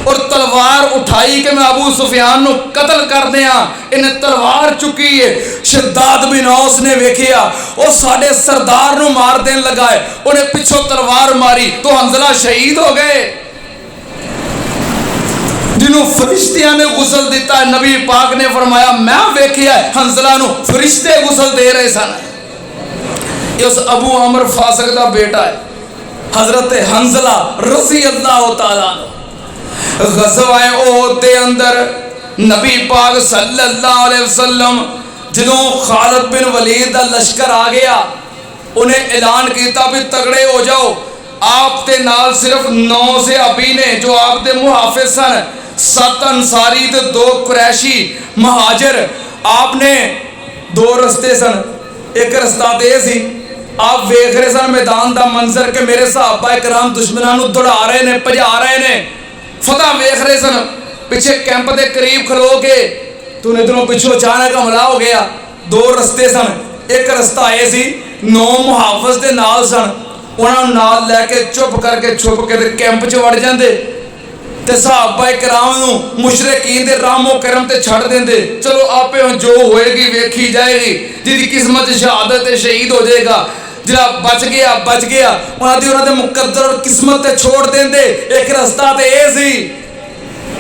और तलवार उठाई कि मैं अबू सुफियान नूं कतल कर दियां। इन्हें तलवार चुकी है। शद्दाद बिन औस ने वेखिया वो साडे सरदार नूं मार देन लगा है, उन्हें पिछों तलवार मारी तो हंजला शहीद हो गए, जिन्हों फरिश्तियां ने गुसल दिता। नबी पाक ने फरमाया मैं वेखिया हंजला नूं फरिश्ते गुसल दे रहे सन। उस अबू आमर फासिक दा बेटा है हजरत हंजला रज़ी अल्लाह तआला। ग़ज़वा ओहद दे अंदर नबी पाक सल्लल्लाहु अलैहि वसल्लम जदों खालिद बिन वलीद दा लश्कर आ गया, उन्हें ऐलान किया भी तगड़े हो जाओ। आप दे नाल सिर्फ 9 सहाबी ने जो आप दे मुहाफिज सन, 7 अंसारी ते 2 कुरैशी महाजर। आपने 2 रस्ते सन, एक रस्ता ते सी आप वेख रहे सन मैदान का मंजर कि मेरे सहाबा इकराम दुश्मनों को दौड़ा रहे ने, भजा रहे ने, फतह वेख रहे सन। पिछे कैंप के करीब खलो के तू इधरों पिछों अचानक हमला हो गया। 2 रस्ते सन, एक रस्ता ये सी 9 मुहाफिज दे नाल सन, उन्होंने नाल लैके चुप करके छुप के कैंप च वड़ जाते ते सहाबा इकराम नूं मुशरिकीन दे रामो करम ते छड़ देंदे। चलो आपे जो होएगी वेखी जाएगी, जिहदी किस्मत शहादत शहीद हो जाएगा, जिहड़ा बच गया उन्होंने मुकद्दर और किस्मत ते छोड़ देंदे। एक रस्ता तो यह सी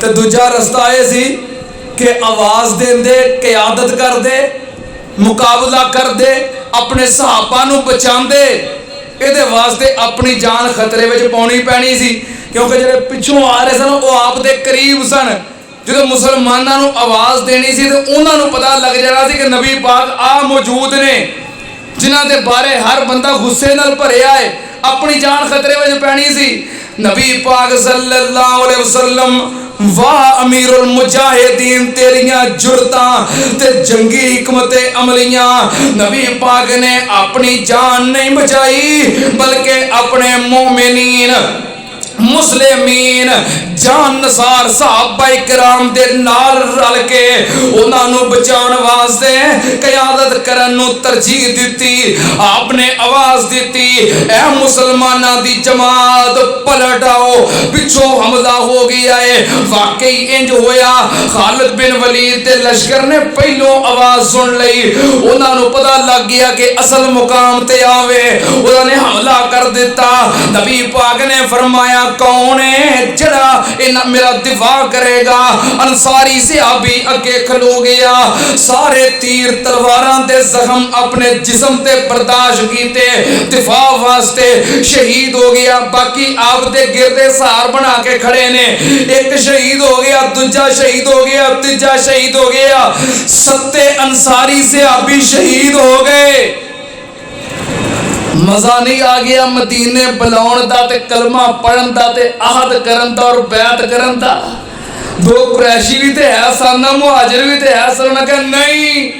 ते दूजा रस्ता यह सी कि आवाज़ देंदे, क़यादत कर दे, मुकाबला कर दे, अपने सहाबा नूं बचांदे। ये वास्ते अपनी जान खतरे में पाउणी पैनी सी, क्योंकि जो पिछों आ रहे सन वो आप दे करीब सन। जो मुसलमानों नूं आवाज़ देनी सी तो उन्होंने पता लग जाना सी कि नबी पाक आ मौजूद ने, जिन्हां दे बारे हर बंदा गुस्से नाल भरिया है, अपनी जान खतरे में पैनी सी। नबी पाक सल्लल्लाहु अलैहि वसल्लम वाह अमीरुल मुजाहिदीन तेरियां जुरतां ते जंगी हिकमत अमलियां। नबी पाक ने अपनी जान नहीं बचाई बल्कि अपने मोमिनीन मुस्लिमीन जान नसार सहाबा इकराम दे नाल रल के उन्होंने बचाउण वास्ते क़यादत करन नूं तरजीह दिती। आपने आवाज़ दिती ऐ मुसलमानां दी जमात पलट आओ, पिछों हमला हो गया है। वाकई इंज होया, खालिद बिन वलीद दे लश्कर ने पहलों आवाज़ सुन लई, उन्होंने पता लग गया कि असल मुकाम ते आवे, उन्होंने हमला कर दिता। नबी पाक ने फरमाया कौन है जड़ा इना मेरा दिफा करेगा। अंसारी सहाबी अगे खलो गया, सारे तीर तलवारां दे जख्म अपने जिस्म ते बर्दाश्त कीते, दिफा वास्ते शहीद हो गया। बाकी आप दे गिरदे सहार बना के खड़े ने, एक शहीद हो गया, दूजा शहीद हो गया, तीजा शहीद हो गया, 7 अंसारी सहाबी शहीद हो गए। मजा नहीं आ गया मदीने बुलाउण दा ते कलमा पढ़न दा ते आहद करन दा और बैत करन दा। 2 कुरैशी भी ते है सन, मुहाजिर भी ते है सन। उन्हें कहा नहीं,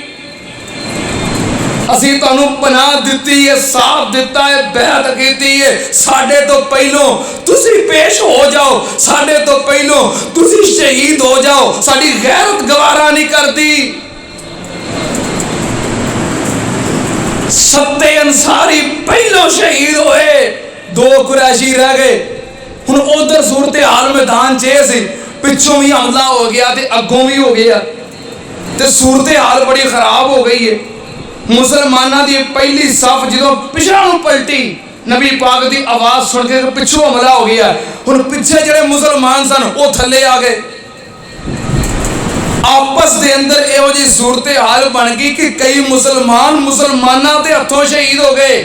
असी तुहानू पनाह दिती है, साथ दिता है, बैत कीती है, साडे तो पहलों तुसी पेश हो जाओ, साडे तो पहलों तुसी शहीद हो जाओ, साडी गैरत गवारा नहीं करती। 7 अंसारी पहलों शहीद होए, 2 कुरैशी रह गए। हुण उधर सूरत हाल मैदान च सी, पिछों भी हमला हो गया ते अगों भी हो गया, ते सूरत हाल बड़ी खराब हो गई है। मुसलमाना दी पहली सफ जो पिछड़ा नूं पलटी, नबी पाक दी आवाज सुन के पिछों हमला हो गया। हुण पिछे जिहड़े मुसलमान सन वो थले आ गए। आपस के अंदर एहो जी सूरत हाल बन गई कि कई मुसलमाना के हथों शहीद हो गए।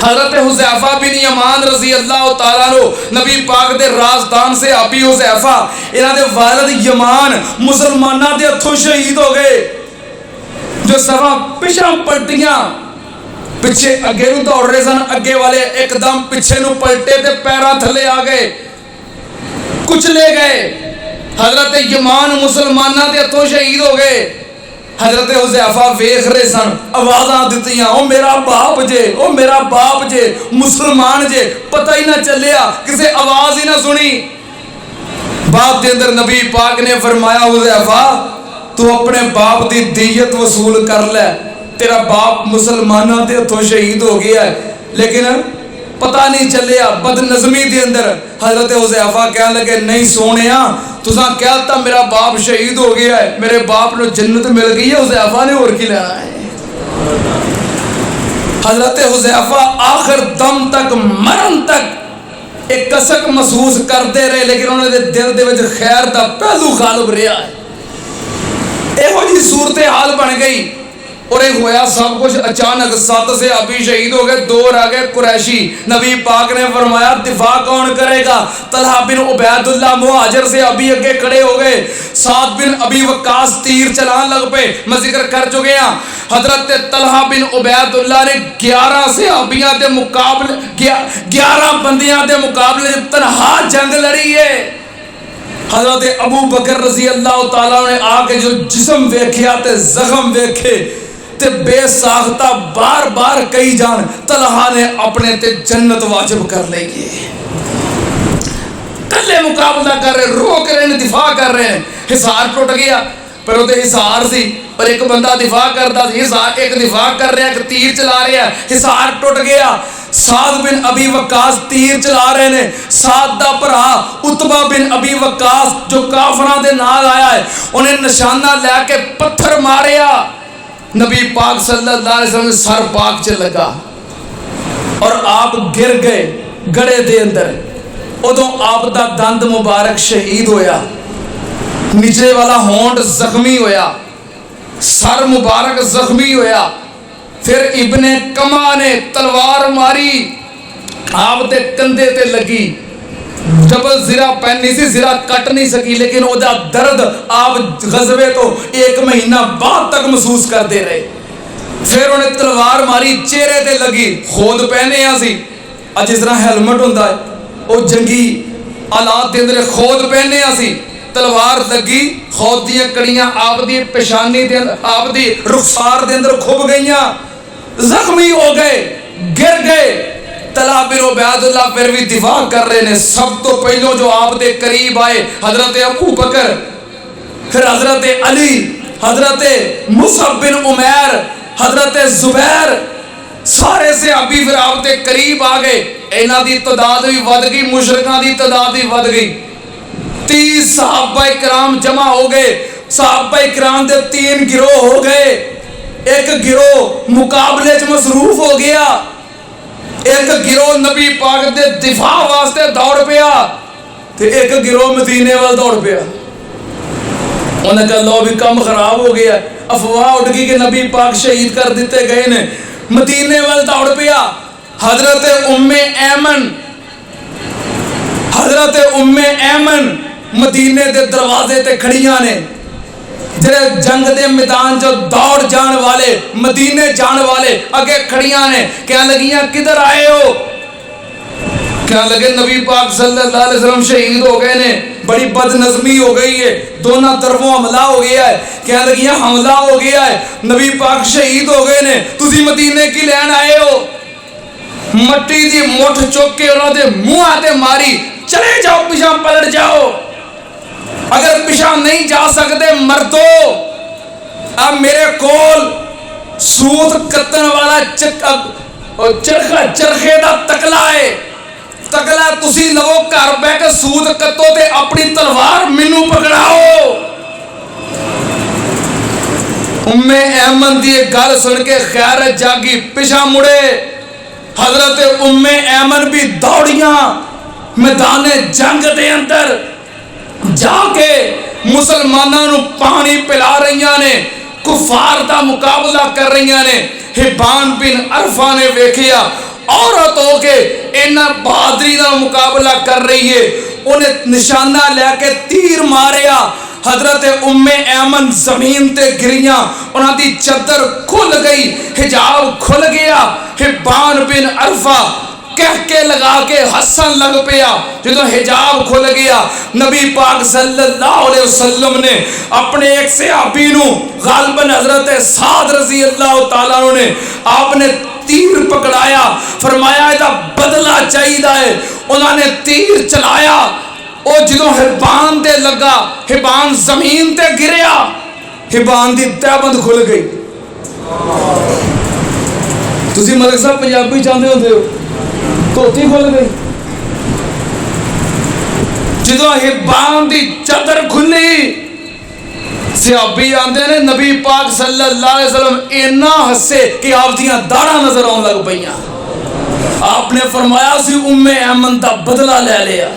हजरत हुज़ैफा बिन यमान रजी अल्लाह तआला अन्हु, नबी पाक दे राजदान से अबी हुज़ैफा, इन्हां दे वालिद यमान मुसलमाना के हथों शहीद हो गए। जो सफा पिछा पलटियां, पिछे अगे नूं दौड़ रहे सन, अगे वाले एकदम पिछे नूं पलटे ते पैरां थले आ गए, कुचले गए। हजरत यमान मुसलमाना के हथों शहीद हो गए। हजरत हुज़ैफा वेख रहे सन, आवाज़ां दित्तियां, ओ मेरा बाप जे, ओ मेरा बाप जे, मुसलमान जे, पता ही ना चलिया, किसी आवाज ही ना सुनी। बाप के अंदर नबी पाक ने फरमाया, हुज़ैफा तू अपने बाप की दीयत वसूल कर ले, तेरा बाप मुसलमाना के हथों शहीद हो गया है, लेकिन पता नहीं चलिया। बदनज़मी के अंदर हजरत हुज़ैफा कहने लगे, नहीं सोनिया, तुसा कहता मेरा बाप शहीद हो गया है, मेरे बाप को जन्नत मिल गई है, हुज़ैफा ने और की लेना है। हजरत हुज़ैफा आखिर दम तक, मरण तक एक कसक महसूस करते रहे, लेकिन उन्होंने दिल दे विच खैर का पहलू गालिब रहा है। एहो जी सूरत हाल बन गई और एक होया सब कुछ अचानक। 7 से अभी शहीद हो गए, 2 रह गए कुरैशी। नबी पाक ने फरमाया दिफा कौन करेगा। तलहा बिन उबैदुल्लाह मुहाजिर से अभी अगे खड़े हो गए। साद बिन अबी वक्कास तीर चलान लग पे, मैं जिक्र कर चुके हैं। हजरत तलहा बिन उबैदुल्लाह ने 11 सहाबियां के मुकाबले 11 बंदियां के मुकाबले तनहा जंग लड़ी है। हजरत अबू बकर रजी अल्लाह तआला ने आके जो जिस्म वेख्या ते जख्म वेखे ते बेसाख्ता बार बार कई जान, तलहा ने अपने ते जन्नत वाजिब कर ली है। कल्ले मुकाबला कर रहे, रोक रहे हैं, दिफा कर रहे हैं। हिसार टुट गया, पर वो हिसार सी, पर एक बंदा दिफा करता, हिसार एक दिफा कर रहा है, एक तीर चला रहा है, हिसार टुट गया। साद बिन अबी वक्कास तीर चला रहे ने, साद दा भरा उतबा बिन अबी वक्कास जो काफरां दे नाल आया है, उन्हें निशाना लैके पत्थर मारिया। नबी पाक सल्लल्लाहु अलैहि वसल्लम सर पाक च लगा और आप गिर गए गड़े दे अंदर। उदों आप दा दंद मुबारक शहीद होया, नीचे वाला होंठ जख्मी होया, सर मुबारक जख्मी होया। फिर इब्ने कमा ने तलवार मारी, आप दे कंधे ते लगी, डबल जिरा पहनी सी, जिरा कट नहीं सकी, लेकिन ओदा दर्द आप गजबे तो 1 महीना बाद तक महसूस करते रहे। फिर उन्हें तलवार मारी, चेहरे ते लगी, खोद पहने सी, जिस तरह हेलमेट होंदा है, वो जंगी हालात के अंदर खोद पहने सी, तलवार लगी, खोद दियां कड़ियां आप दी पेशानी दे, आप दी रुखसार दे अंदर खुब गईयां, जख्मी हो गए, गिर गए। तलहा बिन उबैदुल्लाह फिर भी दिफा कर रहे ने। सब तो पहलों जो आप दे करीब आए हजरत अबू बकर, फिर हजरत अली, हजरत मुसअब बिन उमैर, हजरत जुबैर, सारे से अभी फिर आप दे करीब आ गए। इन्हां दी तादाद भी वध गई, मुशरिकां दी तादाद भी वध गई। 30 सहाबाए किराम जमा हो गए। सहाबाए किराम दे 3 गिरोह हो गए। एक गिरोह मुकाबले च मसरूफ हो गया, एक गिरोह नबी पाक दे दिफा वास्ते दौड़ पिया ते एक गिरोह मदीने वाल दौड़ पिया। उन्हें कहा लो भी काम खराब हो गया, अफवाह उठ गई कि नबी पाक शहीद कर दिते गए ने। मदीने वाल दौड़ पिया। हजरत उम्मे ऐमन मदीने दे दरवाजे ते खड़ियां ने, जेड़े जंग दे मैदान जो दौड़ जाने वाले, मदीने जाने वाले अगे खड़ियां ने। कह लगियां किधर आए हो? कह लगे नबी पाक सल्लल्लाहु अलैहि वसल्लम शहीद हो गए ने, बड़ी बदनज़मी हो गई है, दोनों तरफों हमला हो गया है। कह लगियां हमला हो गया है, नबी पाक शहीद हो गए ने, तुसी मदीने की लैन आए हो? मट्टी दी मुठ चुक के उन्होंने मुंह ते मारी, चले जाओ पिछा पलट जाओ। अगर पिछा नहीं जा सकते मर्दो, अब मेरे कोल सूत कत्तन वाला चरखे दा तकला है, तकला तुसी लवो, घर बह के सूत कत्तो ते अपनी तलवार मैनू पकड़ाओ। उम्मे ऐमन दी गल सुन के खैरत जागी, पिछा मुड़े। हजरत उम्मे ऐमन भी दौड़ियां मैदाने जंग दे अंदर जाके मुसलमानों नू पानी पिला रही ने, कुफार दा मुकाबला कर रही ने। हिबान बिन अरफा ने वेखिया औरत होके इन्ना बहादरी दा मुकाबला कर रही है, उन्हें निशाना लैके तीर मारिया। हजरत उम्मे ऐमन जमीन ते गिरियां, उन्हां दी चदर खुल गई, हिजाब खुल गया। हिबान बिन अरफा कह के लगा के हसन लग पिया। जो हिजाब खुल गया, नबी पाक सल्लल्लाहु अलैहि वसल्लम ने अपने एक सहाबी नू, गालिबन हजरत साद रजी अल्लाह तआला ने, आपने तीर पकड़ाया, फरमाया इहदा बदला चाहिए है। उन्होंने तीर चलाया, वो जो हिबान दे लगा, हिबान जमीन ते गिरया, हिबान दी तहबंद खुल गई। तुसी मलिक साहब पंजाबी चाहते होते हो, धोती खुल गई। जो हिबान दी चादर खुली, सहाबी आंदे ने नबी पाक सल्लल्लाहु अलैहि वसल्लम इन्ना हसे कि आप दियां दाढ़ां नजर आउण लग पईयां। आपने फरमाया सी उम्मे ऐमन दा बदला ले लिया।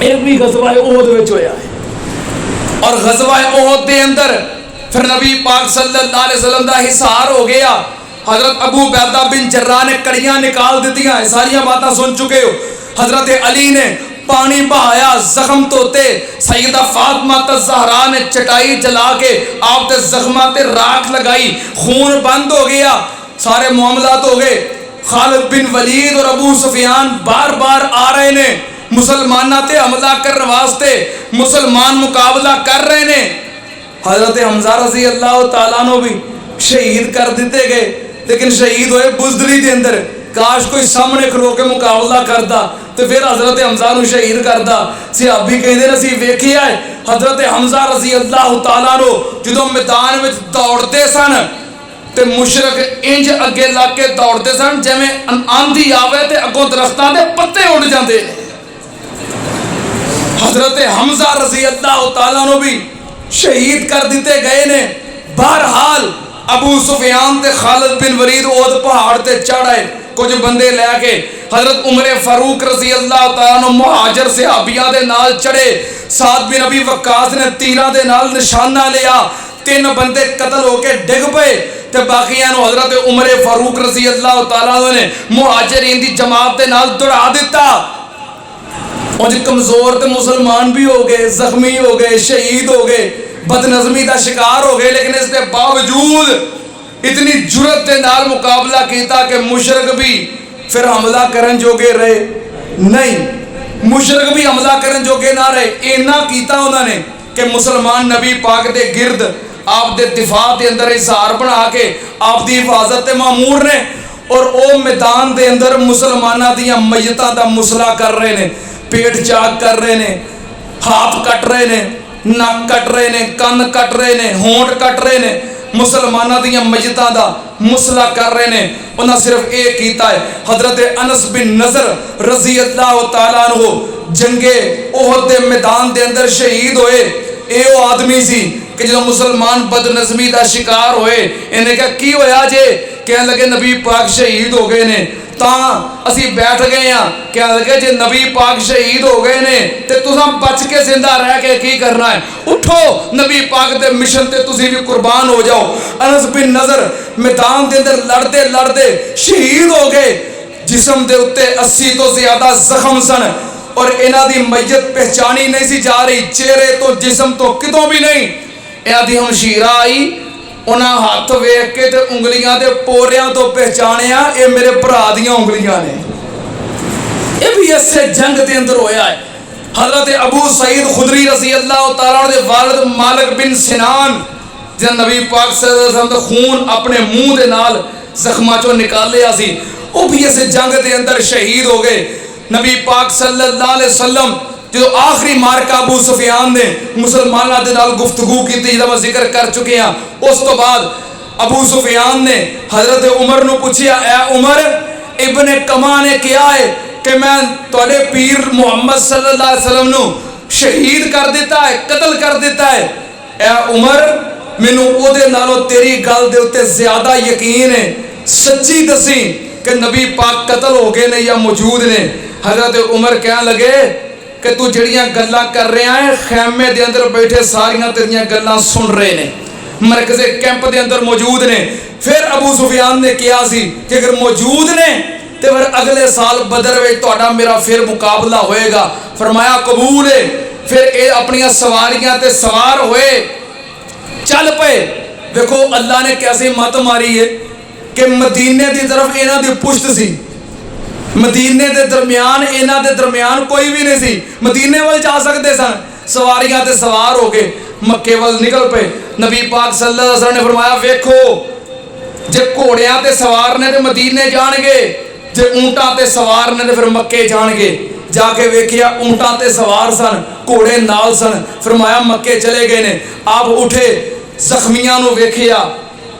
एक भी गज़वा ओहद विच होया है, और गज़वा ओहद दे अंदर फिर नबी पाक सल्लल्लाहु अलैहि वसल्लम दा हिसार हो गया। हजरत अबू बैदा बिन जर्राह ने कड़ियां निकाल दित्तियां, सारियां बातें सुन चुके हो। हजरत अली ने पानी बहाया, जख्म धोते। सैयदा फातिमा ज़हरा ने चटाई जला के आप दे जख्मां ते राख लगाई, खून बंद हो गया, सारे मामलात हो गए। खालिद बिन वलीद और अबू सुफियान बार बार आ रहे ने मुसलमाना ते हमला करने वास्ते, मुसलमान मुकाबला कर रहे ने। हजरत हमजा रजी अल्लाह तआला अन्हु भी शहीद कर दिते गए, लेकिन शहीद होए बुज़दरी के अंदर। काश कोई सामने खलो के मुकाबला करता तो फिर हजरत हमजा नू शहीद करता। सहाबी कहते हैं असीं वेखिया है हजरत हमजा रजी अल्लाह तआला अन्हु जो मैदान में दौड़ते सन ते मुशरक इंज अगे लग के दौड़ते सन जिवें आंधी आवे ते अगों दरख्तां दे पत्ते उड़ जाते। हजरत हमजा रजी अल्लाह तआला अन्हु भी शहीद कर दिते गए ने। बहरहाल अबू सुफियान ते खालिद बिन वलीद ओहद पहाड़ ते चढ़ आए, कुछ बंदे लैके हजरत उमर फारूक रजी अल्लाह तआला अन्हु मुहाजिर सहाबियां दे नाल चढ़े। साद बिन अबी वक्कास ने तीरां दे नाल निशाना लिया, 3 बंदे कतल होके डिग पे ते बाकियां नूं हजरत उमर फारूक रजी अल्लाह तआला अन्हु ने मुहाजिरीन दी जमात दे नाल दौड़ा दिता। उज कमजोर ते मुसलमान भी हो गए, जख्मी हो गए, शहीद हो गए, बदनज़मी का शिकार हो गए, लेकिन इसके बावजूद इतनी जुरत के नाल मुकाबला किया कि मुशरक भी फिर हमला करन जोगे रहे नहीं, मुशरक भी हमला करन जोगे ना रहे। इन्ना किया उन्होंने कि मुसलमान नबी पाक दे गिरद आप दे दिफा के अंदर हिसार बना के आप दी हिफाजत ते मामूर ने, और वो मैदान के अंदर मुसलमाना दियां मय्यतां दा मुसला कर रहे ने, पेट चाक कर रहे ने, हाथ कट रहे ने, नक कट रहे ने, कन कट रहे ने, होंठ कट रहे ने, मुसलमाना दियां मय्यतां दा मुसला कर रहे ने। उन्हें सिर्फ ये किया है। हजरत अनस बिन नज़र रजी अल्लाह तआला अन्हु जंगे ओहद दे मैदान दे अंदर शहीद होए। ये वो आदमी सी कि जो मुसलमान बदनज़मी का शिकार होए, इन्हें क्या की होया जे, कह लगे नबी पाक शहीद हो गए ने, असी बैठ गए हाँ। क्या लगे जे नबी पाक शहीद हो गए ने ते तुसां बच के जिंदा रह के की करना है? उठो नबी पाक दे मिशन ते तुसी भी कुर्बान हो जाओ। अनस बिन नज़र मैदान दे अंदर लड़ते लड़ते शहीद हो गए। जिस्म दे उत्ते 80 तो ज्यादा जख्म सन और इन्हां दी मैयत पहचानी नहीं सी जा रही, चेहरे तो जिस्म तो कितों भी नहीं। इन्हां दी हमशीरा आई, उन्हें हाथ वेख के ते उंगलियां दे पोरियां तो पहचानिया ये मेरे भरा दियां उंगलियां ने। ये भी इससे जंग के अंदर होया है। हजरत अबू सईद खुदरी रज़ी अल्लाह तआला अन्हु दे वालिद मालिक बिन सिनान जिन्हें नबी पाक सल्लल्लाहु अलैहि वसल्लम दा खून अपने मुंह दे नाल जख्मां चों निकालिया सी, वो भी इस जंग के अंदर शहीद हो गए। नबी पाक सल्लल्लाहु अलैहि वसल्लम जो आखिरी मार्का अबू सुफियान ने मुसलमानों के नाल गुफ्तगू की जिसका मैं जिक्र कर चुके हैं, उस तो बाद अबू सुफियान ने हजरत उमर नूं पूछिया, ए उमर, इब्ने कमा ने क्या है कि मैं तुहाडे पीर मुहम्मद सल्लल्लाहु अलैहि वसल्लम नूं शहीद कर दिता है, कतल कर दिता है। ए उमर, मैनू उहदे नालों तेरी गल दे उत्ते ज्यादा यकीन है, सच्ची दसी कि नबी पाक कतल हो गए ने या मौजूद ने। हजरत उमर कह लगे कि तू जड़ियां गल्लां कर रहा है, खैमे दे अंदर बैठे सारियां तेरियां गल्लां सुन रहे ने, मरकज़े कैंप दे अंदर मौजूद ने। फिर अबू सुफियान ने कहा सी कि अगर मौजूद ने तो फिर अगले साल बदर में तुहाडा मेरा फिर मुकाबला होएगा। फरमाया कबूल है। फिर ये अपनी सवारियां ते सवार हुए, चल पे। देखो अल्लाह ने कैसी मत मारी है कि मदीने की तरफ इन्हां दी पुश्त सी, मदीने के दरम्यान इन्हां दे दरम्यान कोई भी नहीं सी, मदीने वाल जा सकते सन। सवारियां ते सवार हो गए, मक्के वाल निकल पे। नबी पाक सल्लल्लाहु अलैहि वसल्लम ने फरमाया, वेखो जे घोड़ियां ते सवार ने तो मदीने जाणगे, जे ऊंटां ते सवार ने तो फिर मक्के जाणगे। जाके वेखिया ऊंटां ते सवार सन, घोड़े नाल सन। फरमाया मक्के चले गए ने। आप उठे, जख्मियां नूं वेखिया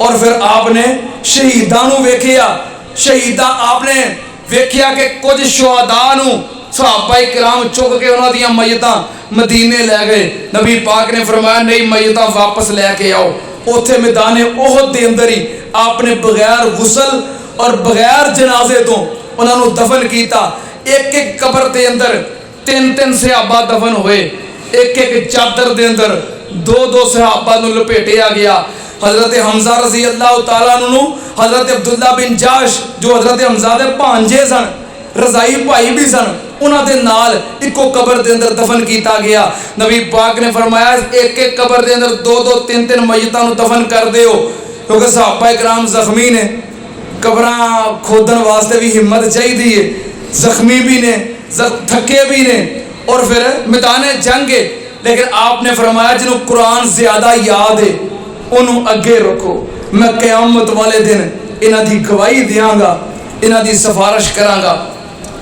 और फिर आपने शहीदां नूं वेखिया। शहीदां आपने वेखिया कि कुछ शुहदा नूं सहाबा किराम चुक के उन्हां दियां मयतां मदीने लै गए। नबी पाक ने फरमाया, नहीं, मयतां वापस लैके आओ। उत्थे मैदान ओहद दे अंदर ही आपने बगैर गुसल और बगैर जनाजे तो उन्होंने दफन किया। एक एक कबर के अंदर 3-3 सहाबा दफन हुए, एक एक चादर के अंदर 2-2 सहाबा नूं लपेटिया गया। हजरत हमजा रजी अल्लाह तआला अन्हु, हजरत अब्दुल्ला बिन जाश जो हजरत हमजा दे भांजे सन, रजाई भाई भी सन, उन्होंने नाल इको कबर के अंदर दफन किया गया। नबी पाक ने फरमाया, एक एक कबर के अंदर 2-2 3-3 मय्यतां नूं दफन कर दिओ, क्योंकि सहाबा किराम जख्मी ने, कबरां खोदन वास्ते भी हिम्मत चाहिए है, जख्मी भी ने, थके भी ने और फिर मैदान जंग है। लेकिन आपने फरमाया जिन्होंने कुरान ज्यादा याद है उन्होंने अगे रखो, मैं क़यामत वाले दिन इन्हां दी गवाही देंगा, इन्हां दी सिफारिश करांगा।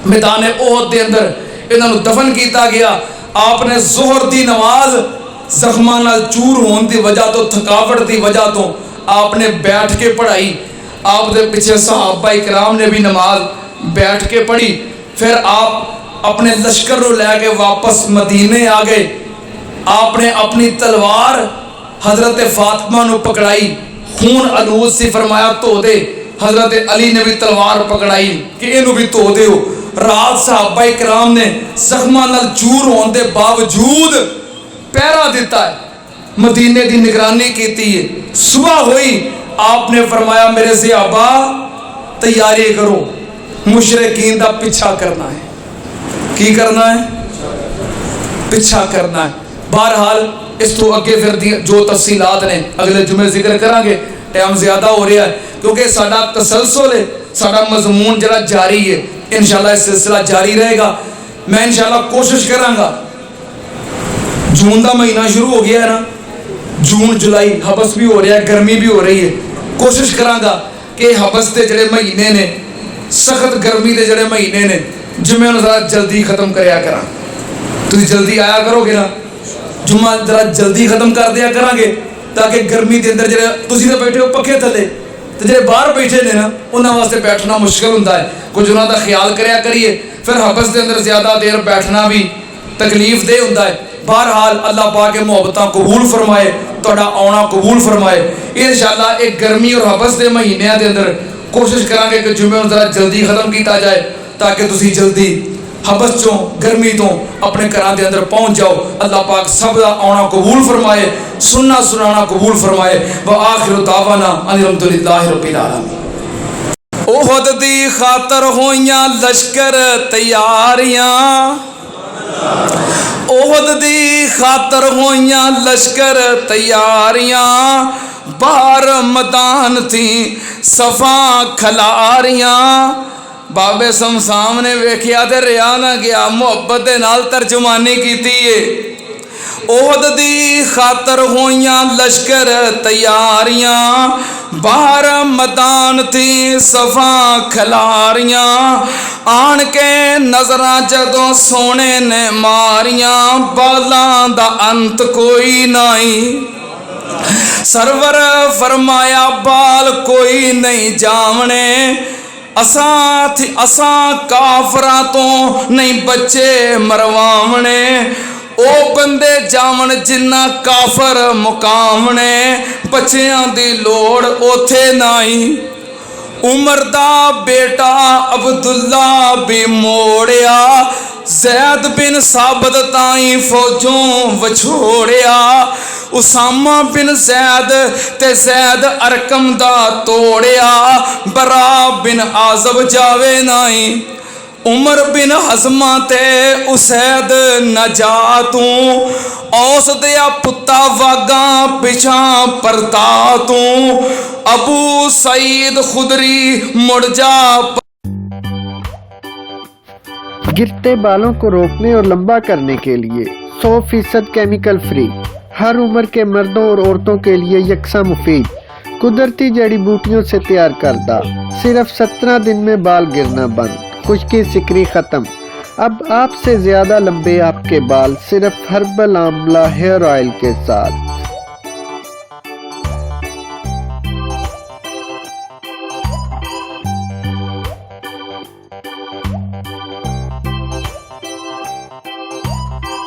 मैदान ओहद के अंदर इन्हां नूं दफन किया गया। आपने ज़ोहर दी नमाज जख्मां नाल चूर होने की वजह तो, थकावट की वजह तो आपने बैठ के पढ़ाई। आप दे पीछे सहाबा किराम ने भी नमाज बैठ के पढ़ी। फिर आप अपने लश्कर को लैके वापस मदीने आ गए। आपने अपनी तलवार हजरत फातिमा नूं पकड़ाई, खून आलूद से फरमाया धो दे। हजरत अली ने भी तलवार पकड़ाई कि इनू भी धो दो। रात सहाबा किराम ने जख्मां नाल चूर होने के बावजूद पहरा दिता है, मदीने की निगरानी की है। सुबह हुई, आपने फरमाया मेरे सहाबा तैयारी करो, मुशरिकीन का पीछा करना है। की करना है? पीछा करना है। बहरहाल इस तो अगे फिर जो तफसीलात ने अगले जुमे जिक्र करांगे, टाइम ज्यादा हो रहा है क्योंकि साडा तसलसल है, साडा मजमून जरा जारी है। इंशाल्लाह इस सिलसिला जारी रहेगा। मैं इंशाल्लाह कोशिश करांगा, जून का महीना शुरू हो गया है ना, जून जुलाई हबस भी हो रहा है, गर्मी भी हो रही है। कोशिश करांगा कि हबस के जड़े महीने ने, सख्त गर्मी के जड़े महीने ने, जुम्मे जरा जल्दी खत्म कराया करा। तुम जल्दी आया करोगे ना, जुम्मा जरा जल्दी खत्म कर दिया करांगे ताकि गर्मी के अंदर जरा तुसीं तो बैठे हो पखे थले, तो जो बाहर बैठे ने ना उन्होंने वास्ते बैठना मुश्किल होता है। कुछ उन्होंने ख्याल कराया करिए। फिर हबस के अंदर ज़्यादा देर बैठना भी तकलीफ दे होता है। बहरहाल अल्लाह पाक के मुहब्बतां कबूल फरमाए, तुहाडा आना कबूल फरमाए। इंशाअल्लाह एक गर्मी और हबस के महीनों के अंदर कोशिश करांगे कि जुमे जरा जल्दी खत्म किया जाए ताकि तुसी जल्दी हबस चो गर्मी तो अपने घर के अंदर पहुँच जाओ। अल्लाह पाक सब का आना कबूल फरमाए, सुनना सुनाना कबूल फरमाए। व आखिर दावाना अल्हम्दुलिल्लाहि रब्बिल आलमीन। ओहद दी खातर होइयां लश्कर तैयारियां, ओहद दी खातर होइयां लश्कर तैयारियां, बाहर मैदान थी सफा खलारियां। बाबे समसाम ने वेखिया ते रिया ना गया, मुहब्बत दे नाल तर्जुमानी कीती है। ओहद दी खातर होइयां लश्कर तैयारियां, बाहर मैदान थी सफा खलारियां, आन के नजरां जदों सोने ने मारियां, बालां दा अंत कोई नहीं। सरवर फरमाया बाल कोई नहीं जावने, असा काफरा तो नहीं बच्चे मरवावने। ओ बंदे जावन जिन्ना काफर मुकावने, बच्चियां दी लोड़ ओथे नहीं। उमर दा बेटा अब्दुल्ला भी मोड़िया, जैद बिन साबित ताई फौजों वछोड़िया। उसामा बिन जैद ते जैद अरकम दा तोड़िया, बरा बिन आजब जावे नाई। उमर बिन हजमा ते उसैद नजातू, औस दिया पुत्ता वागा पिछा परता तू। अबू सईद खुदरी मुड़ जा। गिरते बालों को रोकने और लंबा करने के लिए 100% केमिकल फ्री, हर उम्र के मर्दों और औरतों के लिए यकसा मुफीद, कुदरती जड़ी बूटियों से तैयार करदा। सिर्फ 17 दिन में बाल गिरना बंद, खुश्की सिकरी खत्म। अब आपसे ज्यादा लंबे आपके बाल सिर्फ हर्बल आमला हेयर ऑयल के साथ।